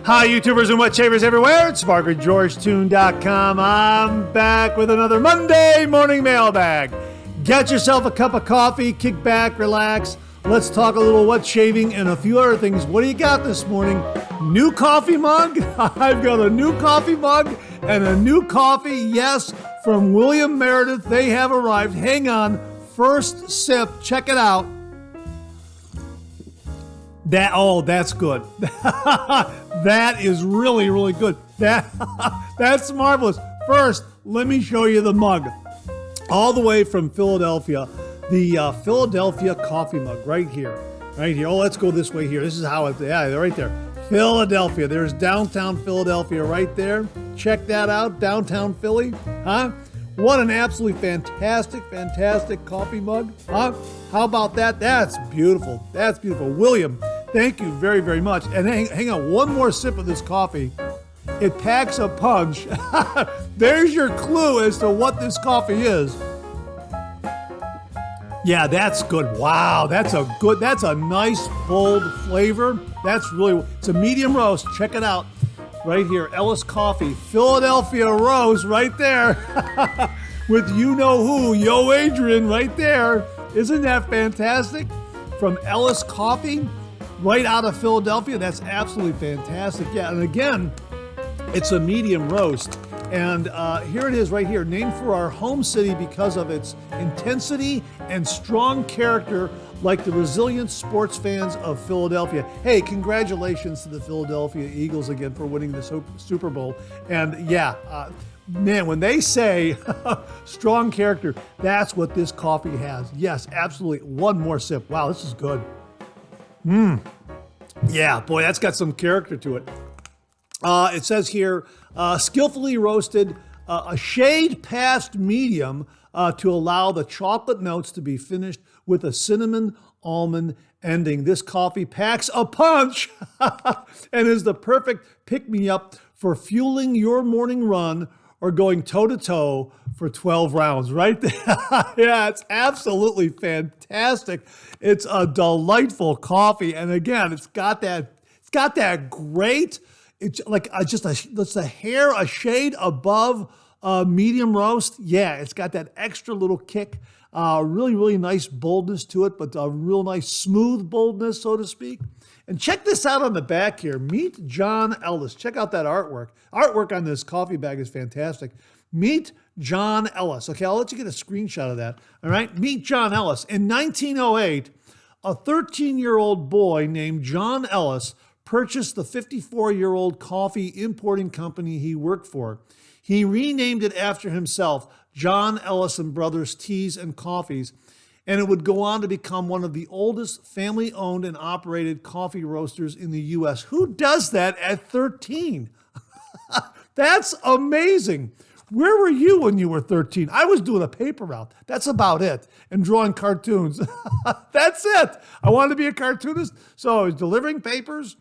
Hi, YouTubers and wet shavers everywhere. It's Georgetoon.com. I'm back with another Monday Morning Mailbag. Get yourself a cup of coffee, kick back, relax. Let's talk a little wet shaving and a few other things. What do you got this morning? New coffee mug? I've got a new coffee mug and a new coffee, yes, from William Meredith. They have arrived. Hang on. First sip. Check it out. That's good. That is really, really good. That's marvelous. First, let me show you the mug. All the way from Philadelphia. The Philadelphia coffee mug right here. Right here. Oh, let's go this way here. This is how it's, yeah, right there. Philadelphia. There's downtown Philadelphia right there. Check that out. Downtown Philly. Huh? What an absolutely fantastic coffee mug. Huh? How about that? That's beautiful. That's beautiful. William, thank you very, very much. And hang on, one more sip of this coffee. It packs a punch. There's your clue as to what this coffee is. Yeah, that's good. Wow, that's a nice, bold flavor. It's a medium roast. Check it out. Right here, Ellis Coffee, Philadelphia Roast right there. With you-know-who, Yo Adrian right there. Isn't that fantastic? From Ellis Coffee, right out of Philadelphia. That's absolutely fantastic. Yeah, and again, it's a medium roast. And here it is right here, named for our home city because of its intensity and strong character, like the resilient sports fans of Philadelphia. Hey, congratulations to the Philadelphia Eagles again for winning the Super Bowl. And yeah, man, when they say strong character, that's what this coffee has. Yes, absolutely. One more sip. Wow, this is good. Yeah, boy, that's got some character to it. It says here, skillfully roasted, a shade past medium to allow the chocolate notes to be finished with a cinnamon almond ending. This coffee packs a punch and is the perfect pick-me-up for fueling your morning run or going toe-to-toe for 12 rounds, right there. Yeah, it's absolutely fantastic. It's a delightful coffee. And again, it's got that great, it's like a shade above medium roast. Yeah, it's got that extra little kick. Really, really nice boldness to it, but a real nice smooth boldness, so to speak. And check this out on the back here. Meet John Ellis. Check out that artwork. Artwork on this coffee bag is fantastic. Meet John Ellis. Okay, I'll let you get a screenshot of that. All right, meet John Ellis. In 1908, a 13-year-old boy named John Ellis purchased the 54-year-old coffee importing company he worked for. He renamed it after himself, John Ellis and Brothers Teas and Coffees, and it would go on to become one of the oldest family-owned and operated coffee roasters in the U.S. Who does that at 13? That's amazing. Where were you when you were 13? I was doing a paper route. That's about it. And drawing cartoons. That's it. I wanted to be a cartoonist, so I was delivering papers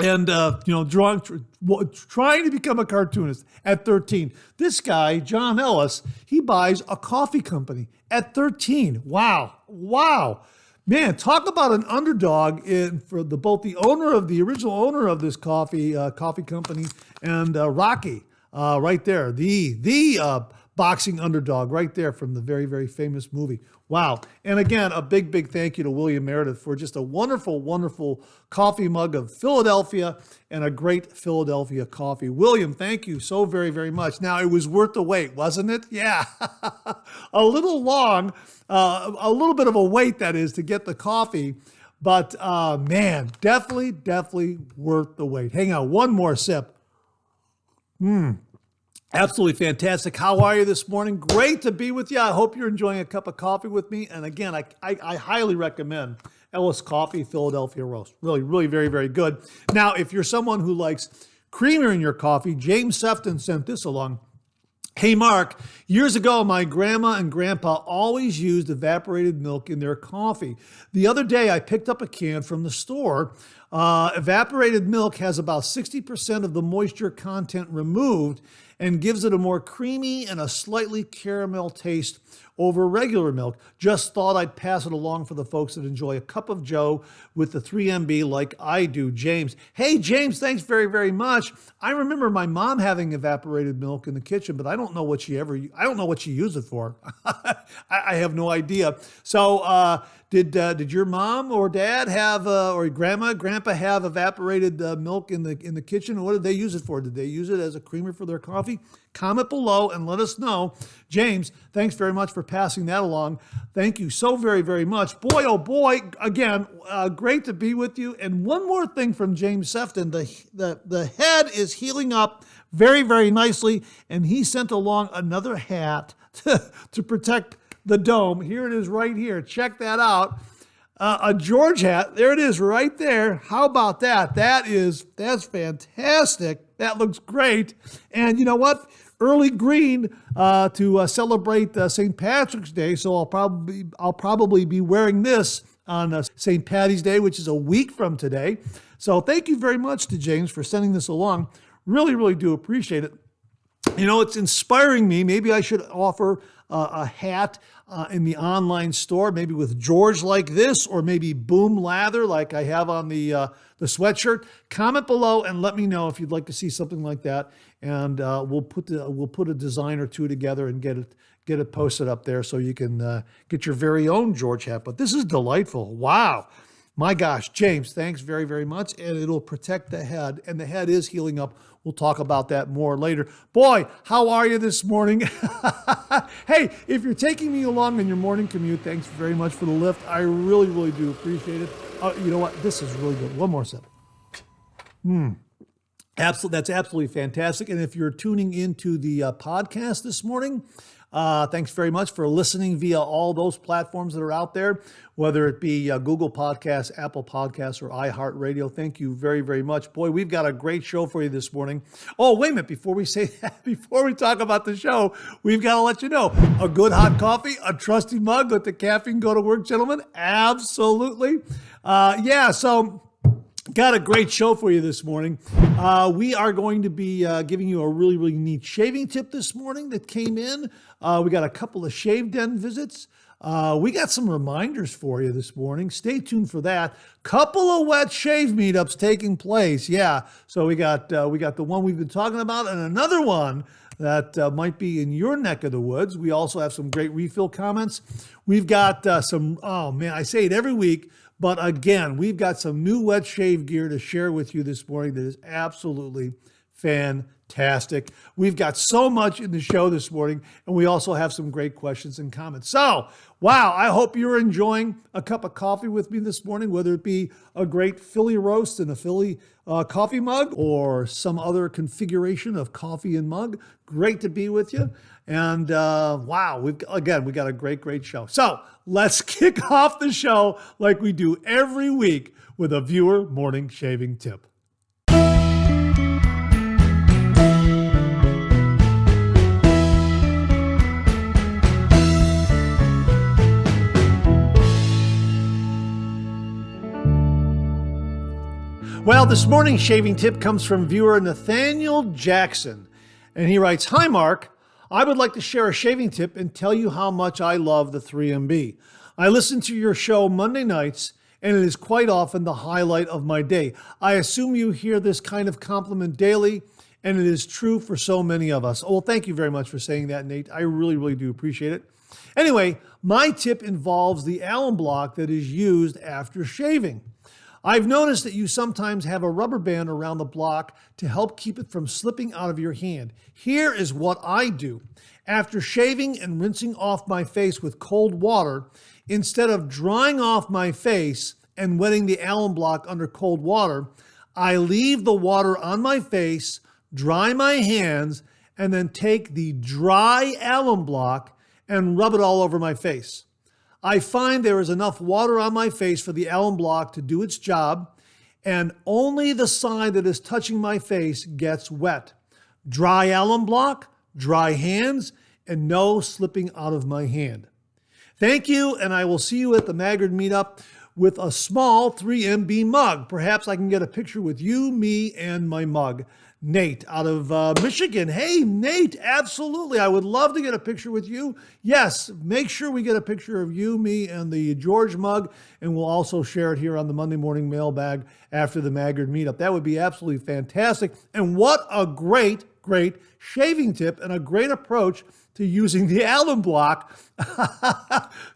and trying to become a cartoonist at 13. This guy, John Ellis, he buys a coffee company at 13. Wow. Man, talk about an underdog for both the original owner of this coffee company and Rocky. Right there, the boxing underdog right there from the very, very famous movie. Wow. And again, a big, big thank you to William Meredith for just a wonderful, wonderful coffee mug of Philadelphia and a great Philadelphia coffee. William, thank you so very, very much. Now, it was worth the wait, wasn't it? Yeah. A little long, a little bit of a wait, that is, to get the coffee. But man, definitely worth the wait. Hang on, one more sip. Absolutely fantastic. How are you this morning? Great to be with you. I hope you're enjoying a cup of coffee with me. And again, I highly recommend Ellis Coffee Philadelphia Roast. Really, really very, very good. Now, if you're someone who likes creamer in your coffee, James Sefton sent this along. Hey, Mark, years ago, my grandma and grandpa always used evaporated milk in their coffee. The other day, I picked up a can from the store Evaporated milk has about 60% of the moisture content removed and gives it a more creamy and a slightly caramel taste over regular milk. Just thought I'd pass it along for the folks that enjoy a cup of joe with the 3MB like I do. James. Hey, James, thanks very, very much. I remember my mom having evaporated milk in the kitchen, but I don't know what she used it for. I have no idea. So, did your mom or dad have, or grandpa have evaporated milk in the kitchen? What did they use it for? Did they use it as a creamer for their coffee? Comment below and let us know. James, thanks very much for passing that along. Thank you so very, very much. Boy, oh boy, again, great to be with you. And one more thing from James Sefton, the head is healing up very, very nicely, and he sent along another hat to protect the dome. Here it is right here. Check that out. A George hat. There it is right there. How about that? That's fantastic. That looks great. And you know what? Early green to celebrate St. Patrick's Day. So I'll probably be wearing this on St. Patty's Day, which is a week from today. So thank you very much to James for sending this along. Really, really do appreciate it. You know, it's inspiring me. Maybe I should offer a hat in the online store, maybe with George like this, or maybe boom lather like I have on the sweatshirt. Comment below and let me know if you'd like to see something like that, and we'll put a design or two together and get it posted up there so you can get your very own George hat. But this is delightful. Wow. My gosh, James, thanks very, very much. And it'll protect the head, and the head is healing up. We'll talk about that more later. Boy, how are you this morning? Hey, if you're taking me along in your morning commute, thanks very much for the lift. I really, really do appreciate it. You know what? This is really good. One more sip. That's absolutely fantastic. And if you're tuning into the podcast this morning, thanks very much for listening via all those platforms that are out there, whether it be Google Podcasts, Apple Podcasts, or iHeartRadio. Thank you very, very much. Boy, we've got a great show for you this morning. Oh, wait a minute. Before we say that, before we talk about the show, we've got to let you know, a good hot coffee, a trusty mug, let the caffeine go to work, gentlemen. Absolutely. So got a great show for you this morning. We are going to be giving you a really, really neat shaving tip this morning that came in. We got a couple of Shave Den visits. We got some reminders for you this morning. Stay tuned for that. Couple of wet shave meetups taking place. Yeah, so we got the one we've been talking about, and another one that might be in your neck of the woods. We also have some great refill comments. We've got some, oh man, I say it every week, but again, we've got some new wet shave gear to share with you this morning that is absolutely fantastic. We've got so much in the show this morning, and we also have some great questions and comments. So, wow, I hope you're enjoying a cup of coffee with me this morning, whether it be a great Philly roast in a Philly coffee mug or some other configuration of coffee and mug. Great to be with you. And wow, we got a great, great show. So let's kick off the show like we do every week with a viewer morning shaving tip. Well, this morning's shaving tip comes from viewer Nathaniel Jackson. And he writes, "Hi, Mark. I would like to share a shaving tip and tell you how much I love the 3MB. I listen to your show Monday nights, and it is quite often the highlight of my day. I assume you hear this kind of compliment daily, and it is true for so many of us." Oh, well, thank you very much for saying that, Nate. I really, really do appreciate it. Anyway, my tip involves the alum block that is used after shaving. I've noticed that you sometimes have a rubber band around the block to help keep it from slipping out of your hand. Here is what I do. After shaving and rinsing off my face with cold water, instead of drying off my face and wetting the alum block under cold water, I leave the water on my face, dry my hands, and then take the dry alum block and rub it all over my face. I find there is enough water on my face for the alum block to do its job, and only the side that is touching my face gets wet. Dry alum block, dry hands, and no slipping out of my hand. Thank you, and I will see you at the Maggard Meetup. with a small 3MB mug. Perhaps I can get a picture with you, me, and my mug. Nate out of Michigan. Hey, Nate, absolutely. I would love to get a picture with you. Yes, make sure we get a picture of you, me, and the George mug, and we'll also share it here on the Monday Morning Mailbag after the Maggard Meetup. That would be absolutely fantastic. And what a great shaving tip and a great approach to using the alum block,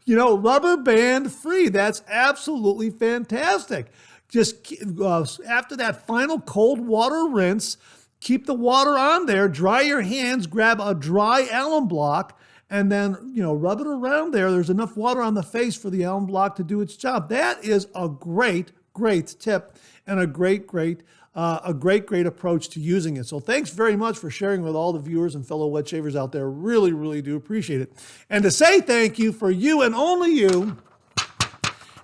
rubber band free. That's absolutely fantastic. Just after that final cold water rinse, keep the water on there, dry your hands, grab a dry alum block, and then, rub it around there. There's enough water on the face for the alum block to do its job. That is a great tip and a great approach to using it. So thanks very much for sharing with all the viewers and fellow wet shavers out there. Really do appreciate it. And to say thank you for you and only you,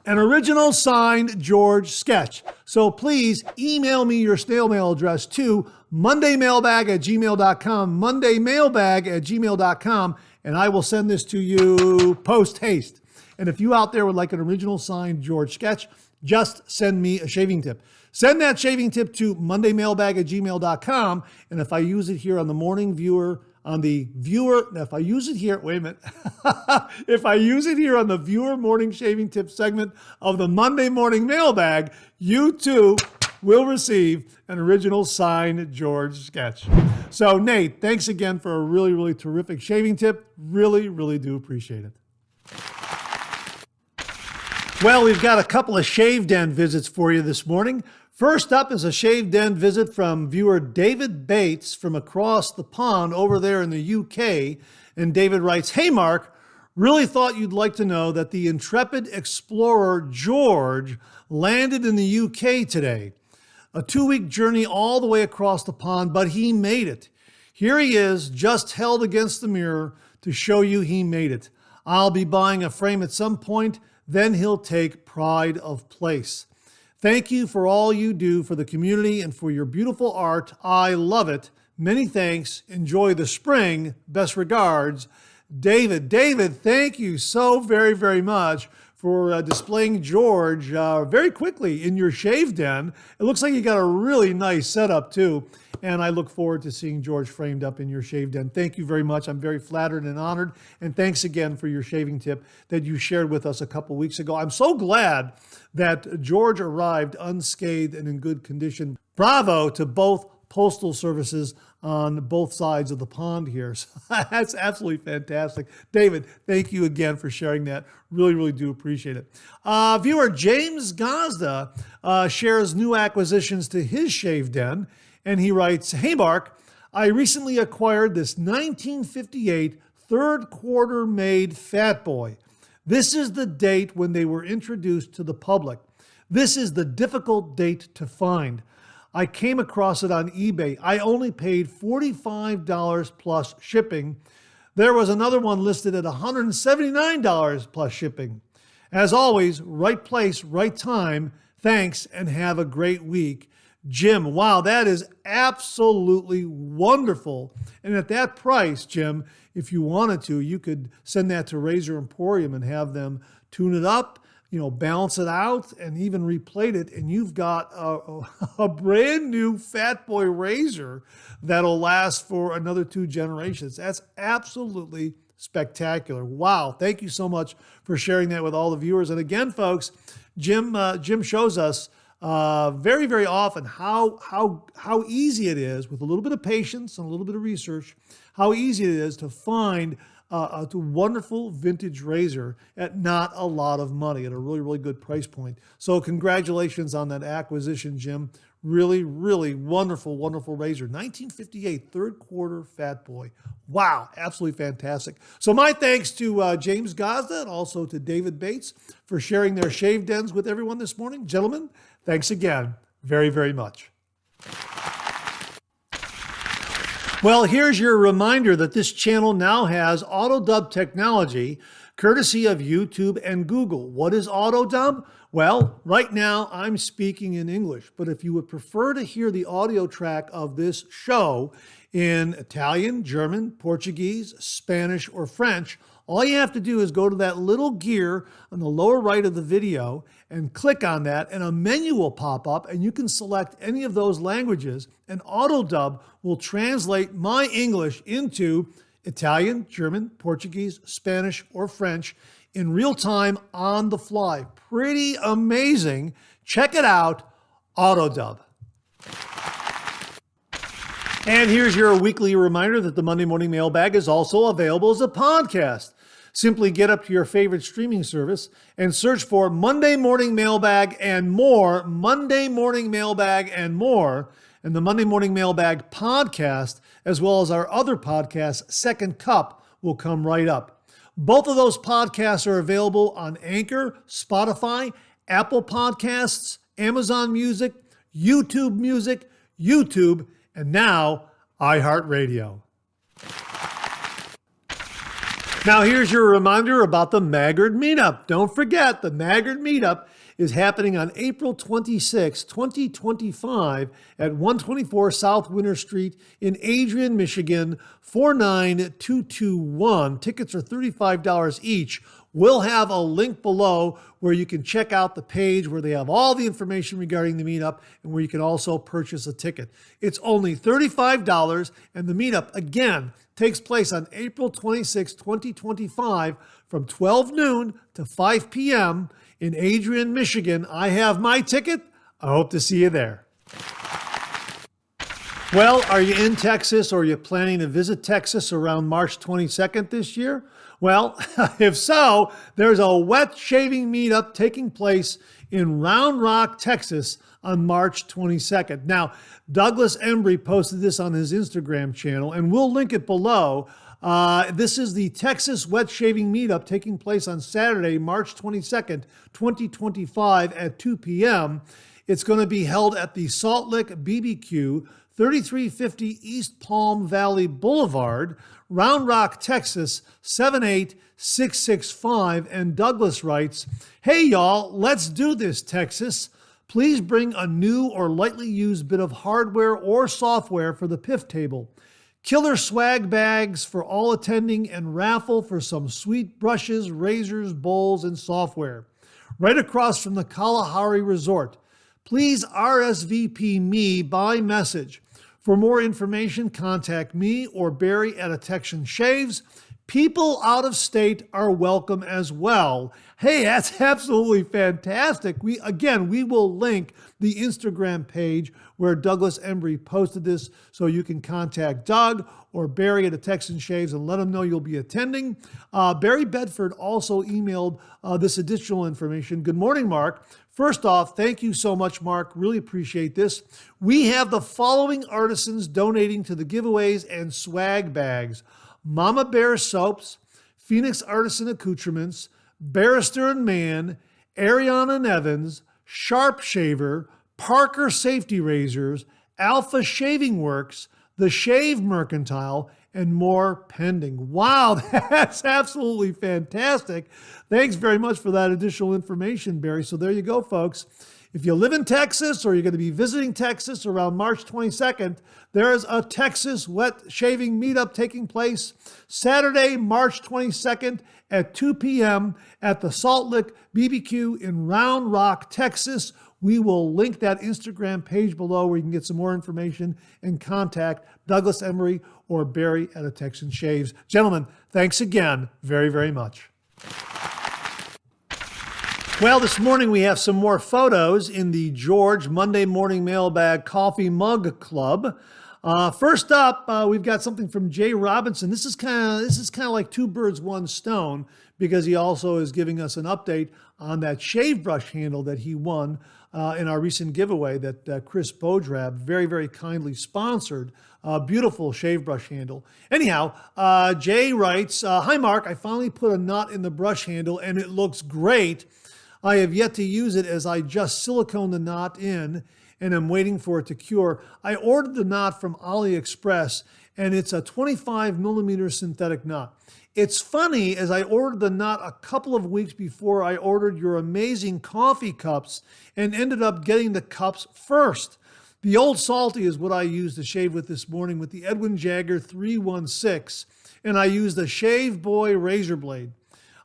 an original signed George sketch. So please email me your snail mail address to mondaymailbag@gmail.com, mondaymailbag@gmail.com, and I will send this to you post haste. And if you out there would like an original signed George sketch, just send me a shaving tip. Send that shaving tip to mondaymailbag@gmail.com, and if I use it here on the morning viewer, if I use it here on the viewer morning shaving tip segment of the Monday Morning Mailbag, you too will receive an original signed George sketch. So Nate, thanks again for a really terrific shaving tip. Really do appreciate it. Well, we've got a couple of Shave Den visits for you this morning. First up is a Shave Den visit from viewer David Bates from across the pond over there in the UK. And David writes, "Hey Mark, really thought you'd like to know that the intrepid explorer George landed in the UK today. A 2-week journey all the way across the pond, but he made it. Here he is, just held against the mirror to show you he made it. I'll be buying a frame at some point, then he'll take pride of place. Thank you for all you do for the community and for your beautiful art. I love it. Many thanks. Enjoy the spring. Best regards, David." David, thank you so very much for displaying George very quickly in your shave den. It looks like you got a really nice setup too. And I look forward to seeing George framed up in your shave den. Thank you very much. I'm very flattered and honored. And thanks again for your shaving tip that you shared with us a couple weeks ago. I'm so glad that George arrived unscathed and in good condition. Bravo to both postal services on both sides of the pond here. So that's absolutely fantastic. David, thank you again for sharing that. Really do appreciate it. Viewer James Gazda shares new acquisitions to his shave den. And he writes, "Hey Mark, I recently acquired this 1958 third quarter made Fat Boy. This is the date when they were introduced to the public. This is the difficult date to find. I came across it on eBay. I only paid $45 plus shipping. There was another one listed at $179 plus shipping. As always, right place, right time. Thanks and have a great week. Jim." Wow, that is absolutely wonderful. And at that price, Jim, if you wanted to, you could send that to Razor Emporium and have them tune it up, balance it out, and even replate it. And you've got a brand new Fat Boy razor that'll last for another 2 generations. That's absolutely spectacular. Wow. Thank you so much for sharing that with all the viewers. And again, folks, Jim shows us very often how easy it is, with a little bit of patience and a little bit of research, how easy it is to find a wonderful vintage razor at not a lot of money, at a really good price point. So congratulations on that acquisition, Jim. Really wonderful razor. 1958 third quarter Fat Boy. Wow, absolutely fantastic. So my thanks to James Gazda and also to David Bates for sharing their shave dens with everyone this morning. Gentlemen, thanks again very much. Well, here's your reminder that this channel now has AutoDub technology, courtesy of YouTube and Google. What is AutoDub? Well, right now I'm speaking in English, but if you would prefer to hear the audio track of this show in Italian, German, Portuguese, Spanish, or French, All you have to do is go to that little gear on the lower right of the video and click on that, and a menu will pop up, and you can select any of those languages, and AutoDub will translate my English into Italian, German, Portuguese, Spanish, or French in real time on the fly. Pretty amazing. Check it out, AutoDub. And here's your weekly reminder that the Monday Morning Mailbag is also available as a podcast. Simply get up to your favorite streaming service and search for Monday Morning Mailbag and more, Monday Morning Mailbag and more, and the Monday Morning Mailbag podcast, as well as our other podcast, Second Cup, will come right up. Both of those podcasts are available on Anchor, Spotify, Apple Podcasts, Amazon Music, YouTube, and now iHeartRadio. Now here's your reminder about the Maggard Meetup. Don't forget, the Maggard Meetup is happening on April 26, 2025 at 124 South Winter Street in Adrian, Michigan, 49221. Tickets are $35 each. We'll have a link below where you can check out the page where they have all the information regarding the meetup and where you can also purchase a ticket. It's only $35, and the meetup, again, takes place on April 26, 2025 from 12 noon to 5 p.m. in Adrian, Michigan. I have my ticket. I hope to see you there. Well, are you in Texas, or are you planning to visit Texas around March 22nd this year? Well, if so, there's a wet shaving meetup taking place in Round Rock, Texas on March 22nd. Now, Douglas Embry posted this on his Instagram channel, and we'll link it below. This is the Texas Wet Shaving Meetup taking place on Saturday, March 22nd, 2025 at 2 p.m. It's going to be held at the Salt Lick BBQ, 3350 East Palm Valley Boulevard, Round Rock, Texas, 78665. And Douglas writes, "Hey y'all, let's do this, Texas. Please bring a new or lightly used bit of hardware or software for the PIF table. Killer swag bags for all attending, and raffle for some sweet brushes, razors, bowls, and software. Right across from the Kalahari Resort. Please RSVP me by message. For more information, contact me or Barry at Attention Shaves. People out of state are welcome as well." Hey, that's absolutely fantastic. We will link the Instagram page where Douglas Embry posted this, so you can contact Doug or Barry at Attention Shaves and let them know you'll be attending. Barry Bedford also emailed this additional information. "Good morning, Mark. First off, thank you so much, Mark. Really appreciate this. We have the following artisans donating to the giveaways and swag bags: Mama Bear Soaps, Phoenix Artisan Accoutrements, Barrister and Man, Ariana and Evans, Sharp Shaver, Parker Safety Razors, Alpha Shaving Works, The Shave Mercantile, and more pending." Wow, that's absolutely fantastic. Thanks very much for that additional information, Barry. So there you go, folks. If you live in Texas, or you're going to be visiting Texas around March 22nd, there is a Texas Wet Shaving Meetup taking place Saturday, March 22nd at 2 p.m. at the Salt Lick BBQ in Round Rock, Texas. We will link that Instagram page below where you can get some more information and contact Douglas Embry or Barry at Attention Shaves. Gentlemen, thanks again very, very much. Well, this morning we have some more photos in the George Monday Morning Mailbag Coffee Mug Club. First up, we've got something from Jay Robinson. This is kind of like two birds, one stone, because he also is giving us an update on that shave brush handle that he won in our recent giveaway that Chris Bodrab very, very kindly sponsored. Beautiful shave brush handle. Anyhow, Jay writes, "Hi Mark, I finally put a knot in the brush handle and it looks great. I have yet to use it as I just silicone the knot in and I'm waiting for it to cure. I ordered the knot from AliExpress and it's a 25 millimeter synthetic knot. It's funny, as I ordered the knot a couple of weeks before I ordered your amazing coffee cups and ended up getting the cups first. The Old Salty is what I used to shave with this morning with the Edwin Jagger 316, and I used the Shave Boy razor blade.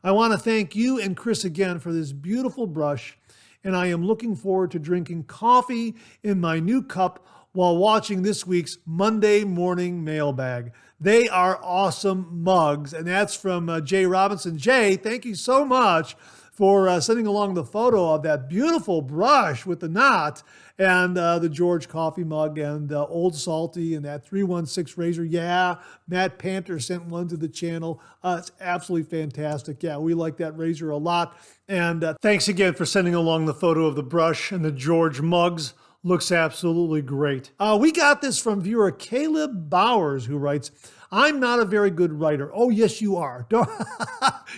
I want to thank you and Chris again for this beautiful brush, and I am looking forward to drinking coffee in my new cup while watching this week's Monday Morning Mailbag. They are awesome mugs, and that's from Jay Robinson. Jay, thank you so much for sending along the photo of that beautiful brush with the knot and the George coffee mug and Old Salty and that 316 razor. Yeah, Matt Panter sent one to the channel. It's absolutely fantastic. Yeah, we like that razor a lot. And thanks again for sending along the photo of the brush and the George mugs. Looks absolutely great. We got this from viewer Caleb Bowers, who writes, I'm not a very good writer. Oh, yes, you are.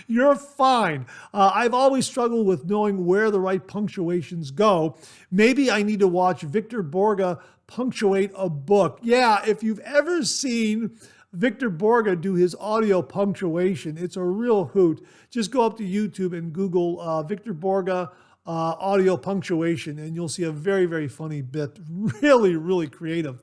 You're fine. I've always struggled with knowing where the right punctuations go. Maybe I need to watch Victor Borga punctuate a book. Yeah, if you've ever seen Victor Borga do his audio punctuation, it's a real hoot. Just go up to YouTube and Google Victor Borga audio punctuation, and you'll see a very, very funny bit. Really, really creative.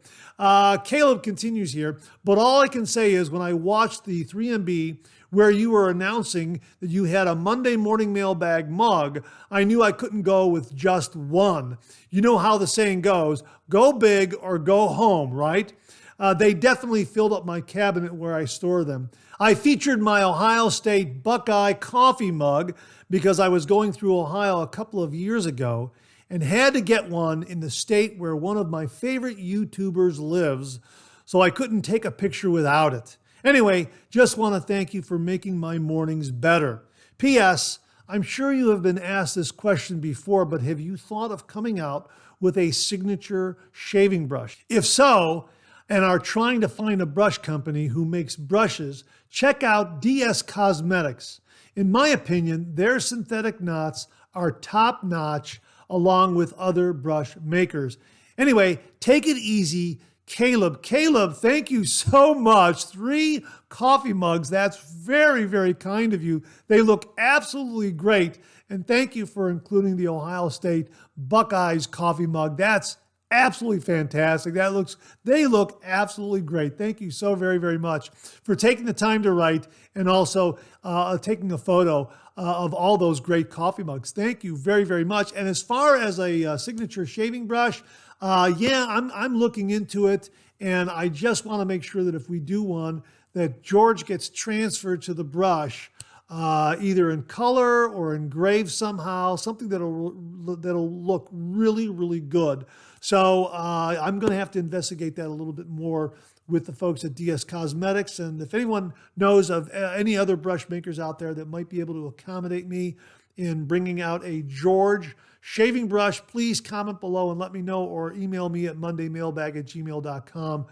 Caleb continues here, but all I can say is when I watched the 3MB where you were announcing that you had a Monday Morning Mailbag mug, I knew I couldn't go with just one. You know how the saying goes, go big or go home, right? They definitely filled up my cabinet where I store them. I featured my Ohio State Buckeye coffee mug because I was going through Ohio a couple of years ago and had to get one in the state where one of my favorite YouTubers lives, so I couldn't take a picture without it. Anyway, just want to thank you for making my mornings better. P.S. I'm sure you have been asked this question before, but have you thought of coming out with a signature shaving brush? If so, and are trying to find a brush company who makes brushes, check out DS Cosmetics. In my opinion, their synthetic knots are top-notch along with other brush makers. Anyway, take it easy, Caleb. Caleb, thank you so much. 3 coffee mugs. That's very, very kind of you. They look absolutely great. And thank you for including the Ohio State Buckeyes coffee mug. That's absolutely fantastic. They look absolutely great. Thank you so very, very much for taking the time to write and also taking a photo of all those great coffee mugs. Thank you very, very much. And as far as a signature shaving brush, yeah, I'm looking into it, and I just want to make sure that if we do one, that George gets transferred to the brush, either in color or engraved somehow, something that'll look really, really good. So I'm going to have to investigate that a little bit more with the folks at DS Cosmetics. And if anyone knows of any other brush makers out there that might be able to accommodate me in bringing out a George shaving brush, please comment below and let me know, or email me at mondaymailbag@gmail.com.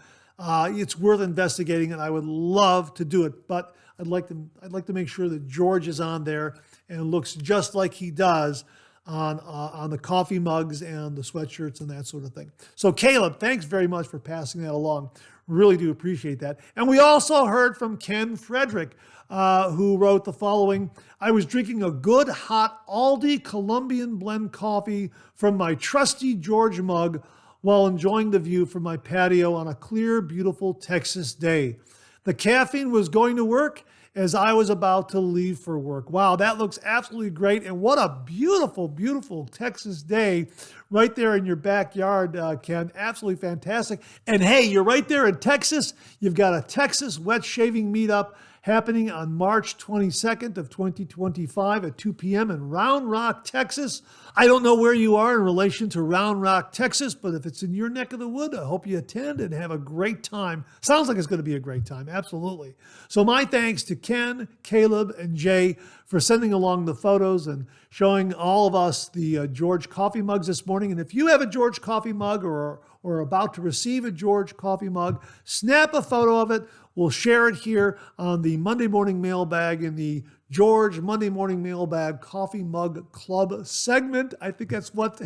It's worth investigating, and I would love to do it, but I'd like to make sure that George is on there and looks just like he does on the coffee mugs and the sweatshirts and that sort of thing. So Caleb, thanks very much for passing that along. Really do appreciate that. And we also heard from Ken Frederick, who wrote the following: I was drinking a good hot Aldi Colombian blend coffee from my trusty George mug while enjoying the view from my patio on a clear, beautiful Texas day. The caffeine was going to work as I was about to leave for work. Wow, that looks absolutely great. And what a beautiful, beautiful Texas day right there in your backyard, Ken. Absolutely fantastic. And hey, you're right there in Texas. You've got a Texas wet shaving meetup happening on March 22nd of 2025 at 2 p.m. in Round Rock, Texas. I don't know where you are in relation to Round Rock, Texas, but if it's in your neck of the wood, I hope you attend and have a great time. Sounds like it's going to be a great time, absolutely. So my thanks to Ken, Caleb, and Jay for sending along the photos and showing all of us the George coffee mugs this morning. And if you have a George coffee mug or about to receive a George coffee mug, snap a photo of it. We'll share it here on the Monday Morning Mailbag in the George Monday Morning Mailbag Coffee Mug Club segment. I think that's what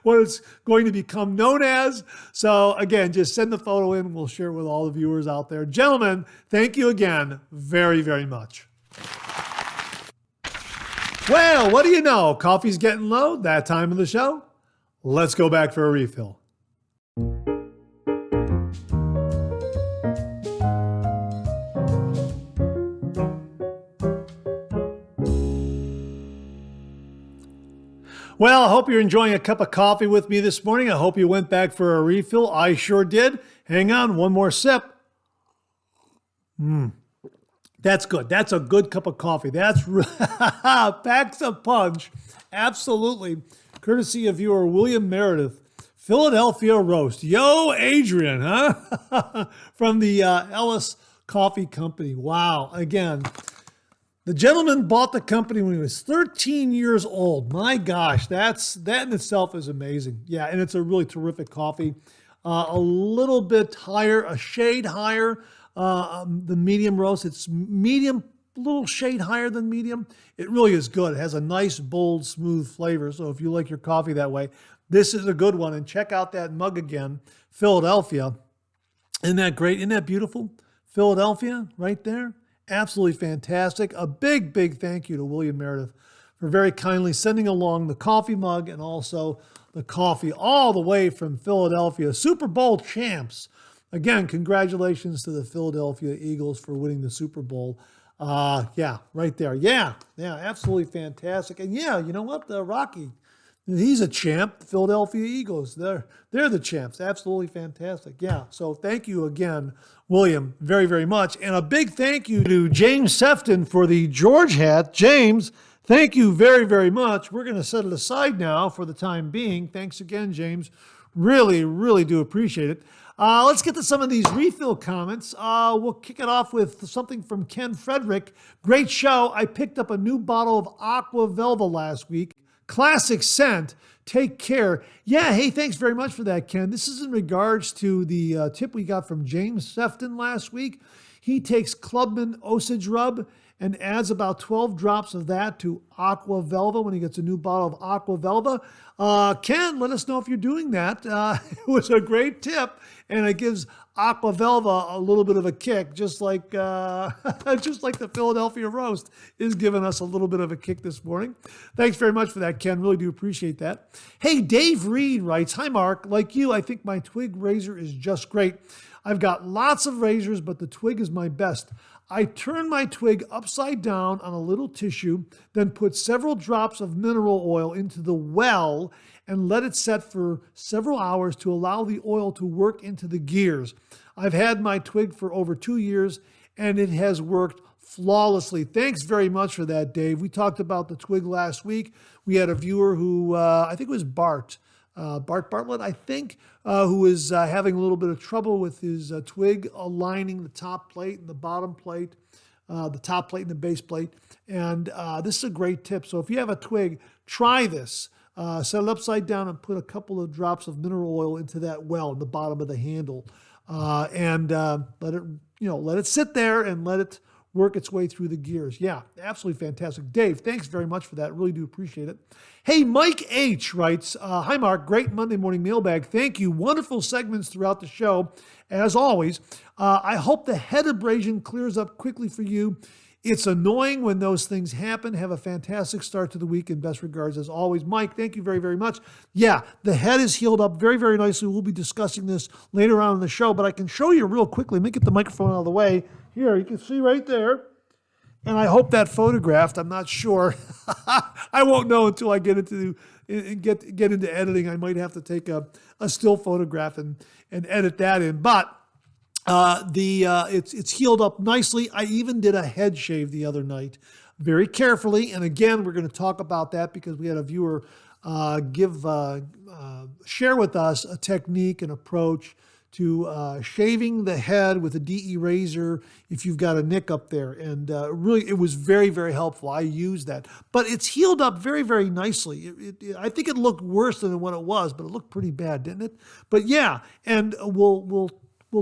it's going to become known as. So again, just send the photo in. We'll share it with all the viewers out there. Gentlemen, thank you again very, very much. Well, what do you know? Coffee's getting low. That time of the show. Let's go back for a refill. Well, I hope you're enjoying a cup of coffee with me this morning. I hope you went back for a refill. I sure did. Hang on, one more sip. That's good. That's a good cup of coffee. That's packs a punch. Absolutely. Courtesy of viewer William Meredith. Philadelphia Roast. Yo, Adrian, huh? From the Ellis Coffee Company. Wow. Again, the gentleman bought the company when he was 13 years old. My gosh, that in itself is amazing. Yeah, and it's a really terrific coffee. A little bit higher, a shade higher than medium roast. It's medium, a little shade higher than medium. It really is good. It has a nice, bold, smooth flavor. So if you like your coffee that way, this is a good one. And check out that mug again, Philadelphia. Isn't that great? Isn't that beautiful? Philadelphia, right there. Absolutely fantastic. A big, big thank you to William Meredith for very kindly sending along the coffee mug and also the coffee all the way from Philadelphia. Super Bowl champs. Again, congratulations to the Philadelphia Eagles for winning the Super Bowl. Yeah, right there. Yeah, absolutely fantastic. And yeah, you know what? Rocky, he's a champ. The Philadelphia Eagles, they're the champs. Absolutely fantastic. Yeah, so thank you again, William, very, very much. And a big thank you to James Sefton for the George hat. James, thank you very, very much. We're going to set it aside now for the time being. Thanks again, James. Really, really do appreciate it. Let's get to some of these refill comments. We'll kick it off with something from Ken Frederick. Great show. I picked up a new bottle of Aqua Velva last week. Classic scent. Take care. Yeah, hey, thanks very much for that, Ken. This is in regards to the tip we got from James Sefton last week. He takes Clubman Osage Rub and adds about 12 drops of that to Aqua Velva when he gets a new bottle of Aqua Velva. Ken, let us know if you're doing that. It was a great tip, and it gives Aqua Velva a little bit of a kick, just like the Philadelphia Roast is giving us a little bit of a kick this morning. Thanks very much for that, Ken. Really do appreciate that. Hey, Dave Reed writes, hi, Mark. Like you, I think my twig razor is just great. I've got lots of razors, but the twig is my best. I turn my twig upside down on a little tissue, then put several drops of mineral oil into the well and let it set for several hours to allow the oil to work into the gears. I've had my twig for over 2 years and it has worked flawlessly. Thanks very much for that, Dave. We talked about the twig last week. We had a viewer who, I think it was Bart Bartlett, I think, who is having a little bit of trouble with his twig aligning the top plate and the bottom plate, the top plate and the base plate. And this is a great tip. So if you have a twig, try this. Set it upside down and put a couple of drops of mineral oil into that well in the bottom of the handle, and let it sit there and let it work its way through the gears. Yeah, absolutely fantastic. Dave, thanks very much for that. Really do appreciate it. Hey, Mike H. writes, hi, Mark. Great Monday morning mailbag. Thank you. Wonderful segments throughout the show, as always. I hope the head abrasion clears up quickly for you. It's annoying when those things happen. Have a fantastic start to the week and best regards as always. Mike, thank you very, very much. Yeah, the head is healed up very, very nicely. We'll be discussing this later on in the show, but I can show you real quickly. Let me get the microphone out of the way. Here, you can see right there. And I hope that photographed. I'm not sure. I won't know until I get into editing. I might have to take a still photograph and edit that in. But it's healed up nicely. I even did a head shave the other night, very carefully. And again, we're going to talk about that because we had a viewer share with us a technique and approach to shaving the head with a DE razor if you've got a nick up there. And really, it was very, very helpful. I used that. But it's healed up very, very nicely. I think it looked worse than what it was, but it looked pretty bad, didn't it? But yeah, and we'll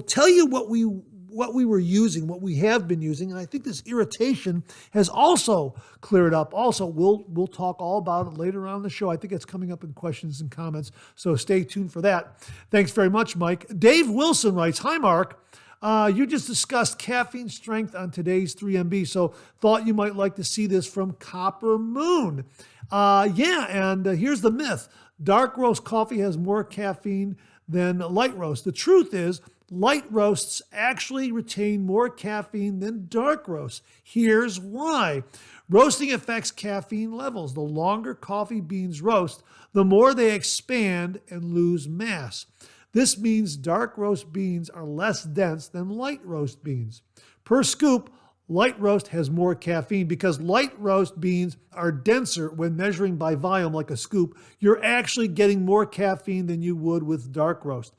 tell you what we were using, what we have been using, and I think this irritation has also cleared up. Also, we'll talk all about it later on in the show. I think it's coming up in questions and comments, so stay tuned for that. Thanks very much, Mike. Dave Wilson writes, hi, Mark. You just discussed caffeine strength on today's 3MB, so thought you might like to see this from Copper Moon. Here's the myth. Dark roast coffee has more caffeine than light roast. The truth is, light roasts actually retain more caffeine than dark roasts. Here's why. Roasting affects caffeine levels. The longer coffee beans roast, the more they expand and lose mass. This means dark roast beans are less dense than light roast beans. Per scoop, light roast has more caffeine because light roast beans are denser when measuring by volume like a scoop. You're actually getting more caffeine than you would with dark roast.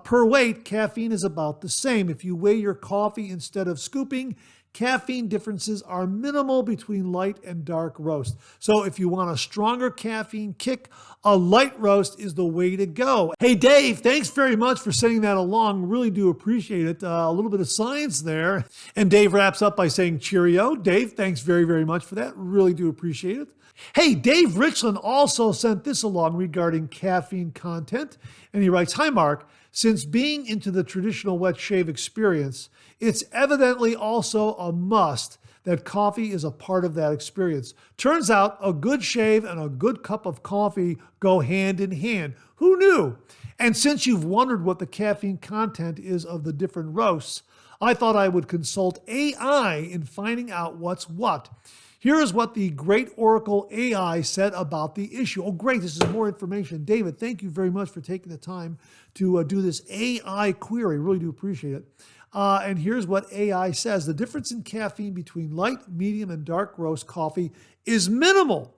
Per weight, caffeine is about the same. If you weigh your coffee instead of scooping, caffeine differences are minimal between light and dark roast. So if you want a stronger caffeine kick, a light roast is the way to go. Hey, Dave, thanks very much for sending that along. Really do appreciate it. A little bit of science there. And Dave wraps up by saying cheerio. Dave, thanks very, very much for that. Really do appreciate it. Hey, Dave Richland also sent this along regarding caffeine content. And he writes, "Hi, Mark. Since being into the traditional wet shave experience, it's evidently also a must that coffee is a part of that experience. Turns out a good shave and a good cup of coffee go hand in hand. Who knew? And since you've wondered what the caffeine content is of the different roasts, I thought I would consult AI in finding out what's what. Here is what the great Oracle AI said about the issue." Oh, great. This is more information. David, thank you very much for taking the time to do this AI query. Really do appreciate it. And here's what AI says. The difference in caffeine between light, medium, and dark roast coffee is minimal.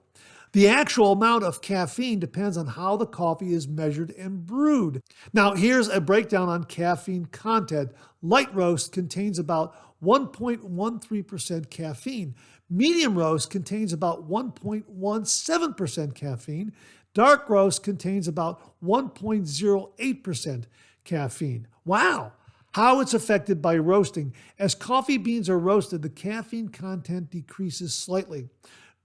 The actual amount of caffeine depends on how the coffee is measured and brewed. Now, here's a breakdown on caffeine content. Light roast contains about 1.13% caffeine. Medium roast contains about 1.17% caffeine. Dark roast contains about 1.08% caffeine. Wow! How it's affected by roasting. As coffee beans are roasted, the caffeine content decreases slightly.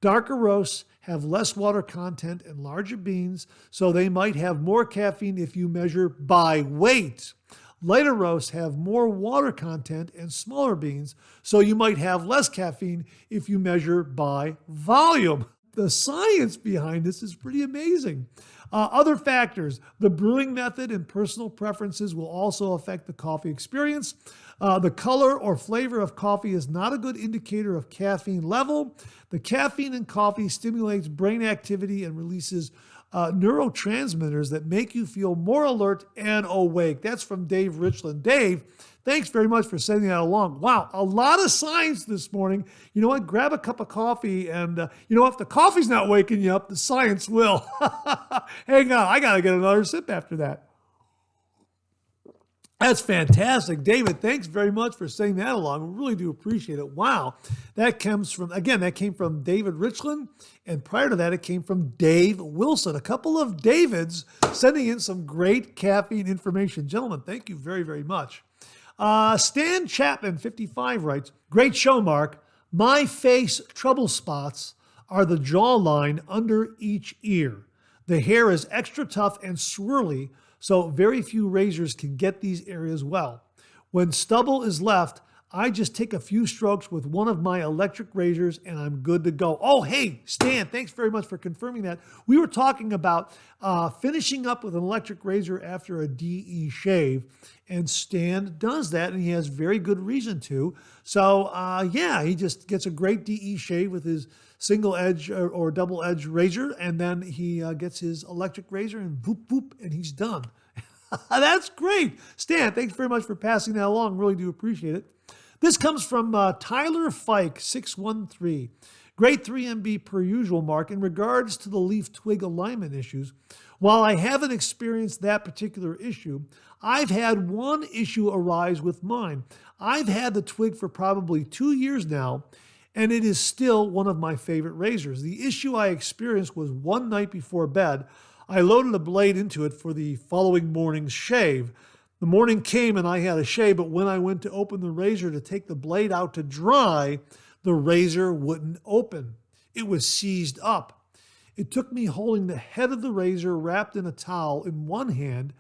Darker roasts have less water content and larger beans, so they might have more caffeine if you measure by weight. Lighter roasts have more water content and smaller beans, so you might have less caffeine if you measure by volume. The science behind this is pretty amazing. Other factors, the brewing method and personal preferences will also affect the coffee experience. The color or flavor of coffee is not a good indicator of caffeine level. The caffeine in coffee stimulates brain activity and releases neurotransmitters that make you feel more alert and awake. That's from Dave Richland. Dave, thanks very much for sending that along. Wow, a lot of science this morning. You know what? Grab a cup of coffee and, if the coffee's not waking you up, the science will. Hang on, I got to get another sip after that. That's fantastic. David, thanks very much for sending that along. We really do appreciate it. Wow. That came from David Richland. And prior to that, it came from Dave Wilson. A couple of Davids sending in some great caffeine information. Gentlemen, thank you very, very much. Stan Chapman, 55, writes, "Great show, Mark. My face trouble spots are the jawline under each ear. The hair is extra tough and swirly, so very few razors can get these areas well. When stubble is left, I just take a few strokes with one of my electric razors and I'm good to go." Oh, hey, Stan, thanks very much for confirming that. We were talking about finishing up with an electric razor after a DE shave, and Stan does that, and he has very good reason to. So, he just gets a great DE shave with his single edge or double edge razor, and then he gets his electric razor and boop, boop, and he's done. That's great. Stan, thanks very much for passing that along. Really do appreciate it. This comes from Tyler Fike, 613. Great 3MB per usual, Mark. In regards to the leaf twig alignment issues, while I haven't experienced that particular issue, I've had one issue arise with mine. I've had the twig for probably 2 years now, and it is still one of my favorite razors. The issue I experienced was one night before bed. I loaded a blade into it for the following morning's shave. The morning came and I had a shave, but when I went to open the razor to take the blade out to dry, the razor wouldn't open. It was seized up. It took me holding the head of the razor wrapped in a towel in one hand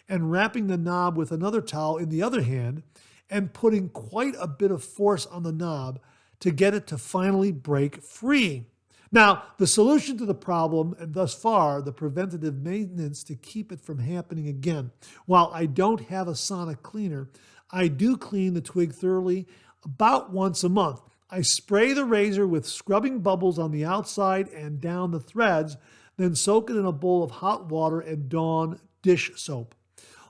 and wrapping the knob with another towel in the other hand and putting quite a bit of force on the knob to get it to finally break free. Now, the solution to the problem, and thus far, the preventative maintenance to keep it from happening again. While I don't have a sonic cleaner, I do clean the twig thoroughly about once a month. I spray the razor with scrubbing bubbles on the outside and down the threads, then soak it in a bowl of hot water and Dawn dish soap.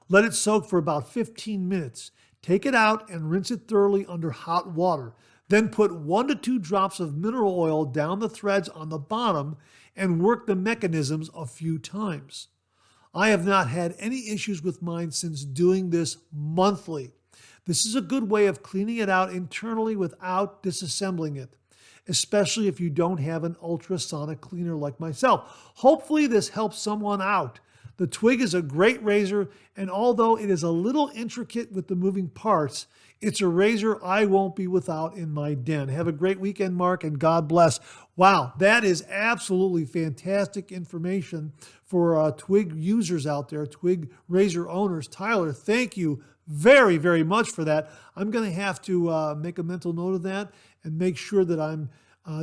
Let it soak for about 15 minutes. Take it out and rinse it thoroughly under hot water. Then put 1 to 2 drops of mineral oil down the threads on the bottom and work the mechanisms a few times. I have not had any issues with mine since doing this monthly. This is a good way of cleaning it out internally without disassembling it, especially if you don't have an ultrasonic cleaner like myself. Hopefully this helps someone out. The twig is a great razor, and although it is a little intricate with the moving parts, it's a razor I won't be without in my den. Have a great weekend, Mark, and God bless. Wow, that is absolutely fantastic information for twig users out there, twig razor owners. Tyler, thank you very, very much for that. I'm going to have to make a mental note of that and make sure that I'm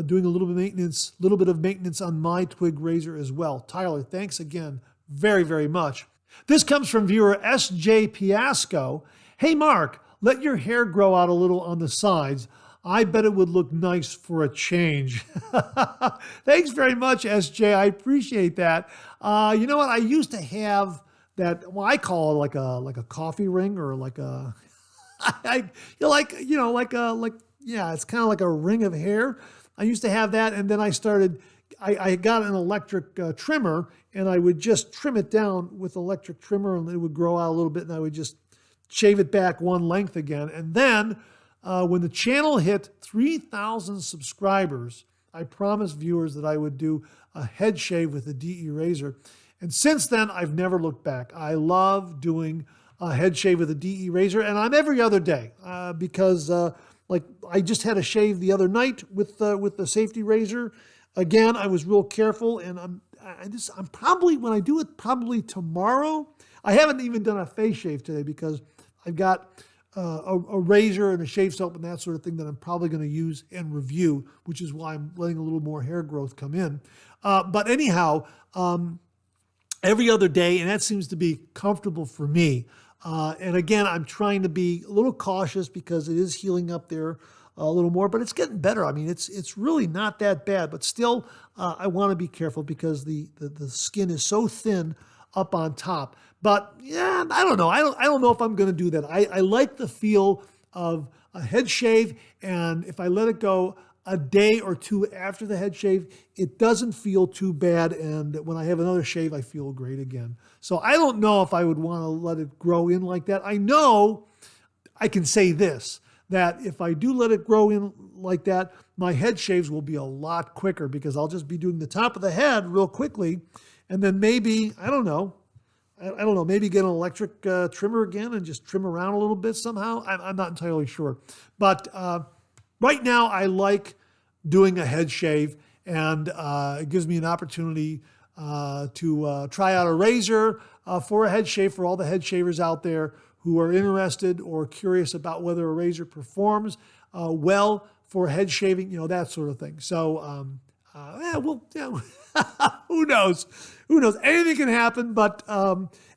doing a little bit of maintenance on my twig razor as well. Tyler, thanks again very, very much. This comes from viewer S.J. Piasco. Hey, Mark, let your hair grow out a little on the sides. I bet it would look nice for a change. Thanks very much, S.J. I appreciate that. You know what? I used to have that, well, I call it like a coffee ring, or like a, it's kind of like a ring of hair. I used to have that, and then I got an electric trimmer, and I would just trim it down with electric trimmer, and it would grow out a little bit, and I would just shave it back one length again. And then when the channel hit 3,000 subscribers, I promised viewers that I would do a head shave with a DE razor. And since then, I've never looked back. I love doing a head shave with a DE razor, and I'm every other day because I just had a shave the other night with the safety razor. Again, I was real careful, and I'm probably, when I do it, probably tomorrow. I haven't even done a face shave today because I've got a razor and a shave soap and that sort of thing that I'm probably going to use and review, which is why I'm letting a little more hair growth come in. But anyhow, every other day, and that seems to be comfortable for me. And again, I'm trying to be a little cautious because it is healing up there a little more, but it's getting better. I mean, it's really not that bad, but still, I want to be careful because the skin is so thin up on top. But yeah, I don't know. I don't know if I'm going to do that. I like the feel of a head shave, and if I let it go a day or two after the head shave, it doesn't feel too bad. And when I have another shave, I feel great again. So I don't know if I would want to let it grow in like that. I know I can say this, that if I do let it grow in like that, my head shaves will be a lot quicker because I'll just be doing the top of the head real quickly. And then maybe, I don't know, maybe get an electric trimmer again and just trim around a little bit somehow. I'm not entirely sure. But right now, I like doing a head shave, and it gives me an opportunity to try out a razor for a head shave for all the head shavers out there who are interested or curious about whether a razor performs well for head shaving, that sort of thing. So, who knows? Who knows? Anything can happen, but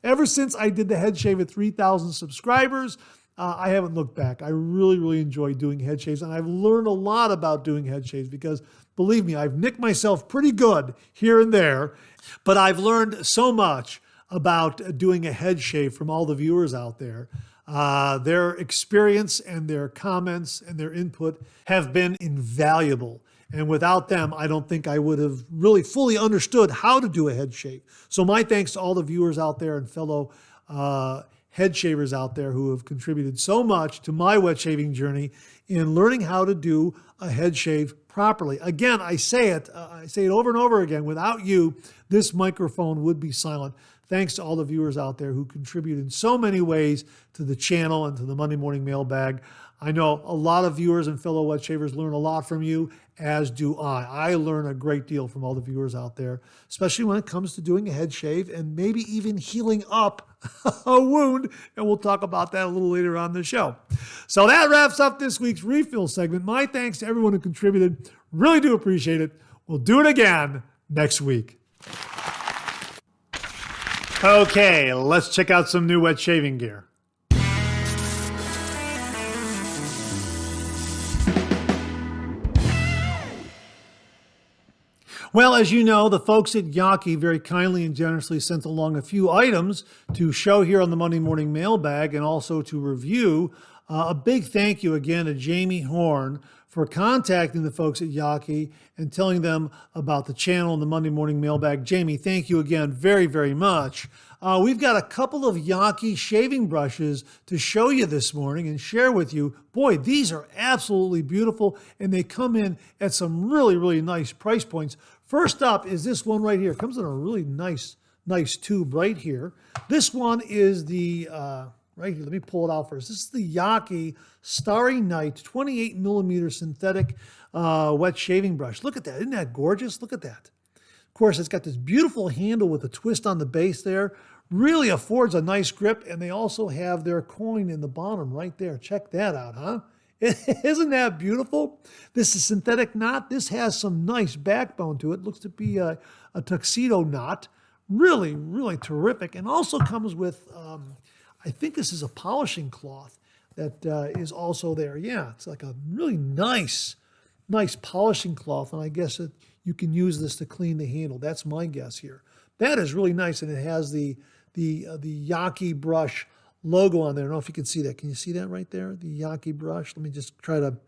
ever since I did the head shave at 3,000 subscribers, I haven't looked back. I really, really enjoy doing head shaves, and I've learned a lot about doing head shaves because, believe me, I've nicked myself pretty good here and there, but I've learned so much about doing a head shave from all the viewers out there. Their experience and their comments and their input have been invaluable. And without them, I don't think I would have really fully understood how to do a head shave. So my thanks to all the viewers out there and fellow head shavers out there who have contributed so much to my wet shaving journey in learning how to do a head shave properly. Again, I say it over and over again. Without you, this microphone would be silent. Thanks to all the viewers out there who contribute in so many ways to the channel and to the Monday Morning Mailbag. I know a lot of viewers and fellow wet shavers learn a lot from you, as do I. I learn a great deal from all the viewers out there, especially when it comes to doing a head shave and maybe even healing up a wound. And we'll talk about that a little later on the show. So that wraps up this week's refill segment. My thanks to everyone who contributed. Really do appreciate it. We'll do it again next week. Okay, let's check out some new wet shaving gear. Well, as you know, the folks at Yaqi very kindly and generously sent along a few items to show here on the Monday Morning Mailbag and also to review. A big thank you again to Jamie Horn for contacting the folks at Yaqi and telling them about the channel and the Monday Morning Mailbag. Jamie, thank you again very, very much. We've got a couple of Yaqi shaving brushes to show you this morning and share with you. Boy, these are absolutely beautiful, and they come in at some really, really nice price points. First up is this one right here. It comes in a really nice tube right here. This one is the, right here, let me pull it out first. This is the Yaqi Starry Night 28 millimeter synthetic wet shaving brush. Look at that, isn't that gorgeous? Look at that. Of course, it's got this beautiful handle with a twist on the base there. Really affords a nice grip, and they also have their coin in the bottom right there. Check that out, huh? Isn't that beautiful? This is synthetic knot. This has some nice backbone to it. Looks to be a tuxedo knot. Really, really terrific. And also comes with, I think this is a polishing cloth that is also there. Yeah, it's like a really nice polishing cloth. And I guess you can use this to clean the handle. That's my guess here. That is really nice. And it has the Yaqi brush logo on there. I don't know if you can see that. Can you see that right there? The Yaqi brush. Let me just try to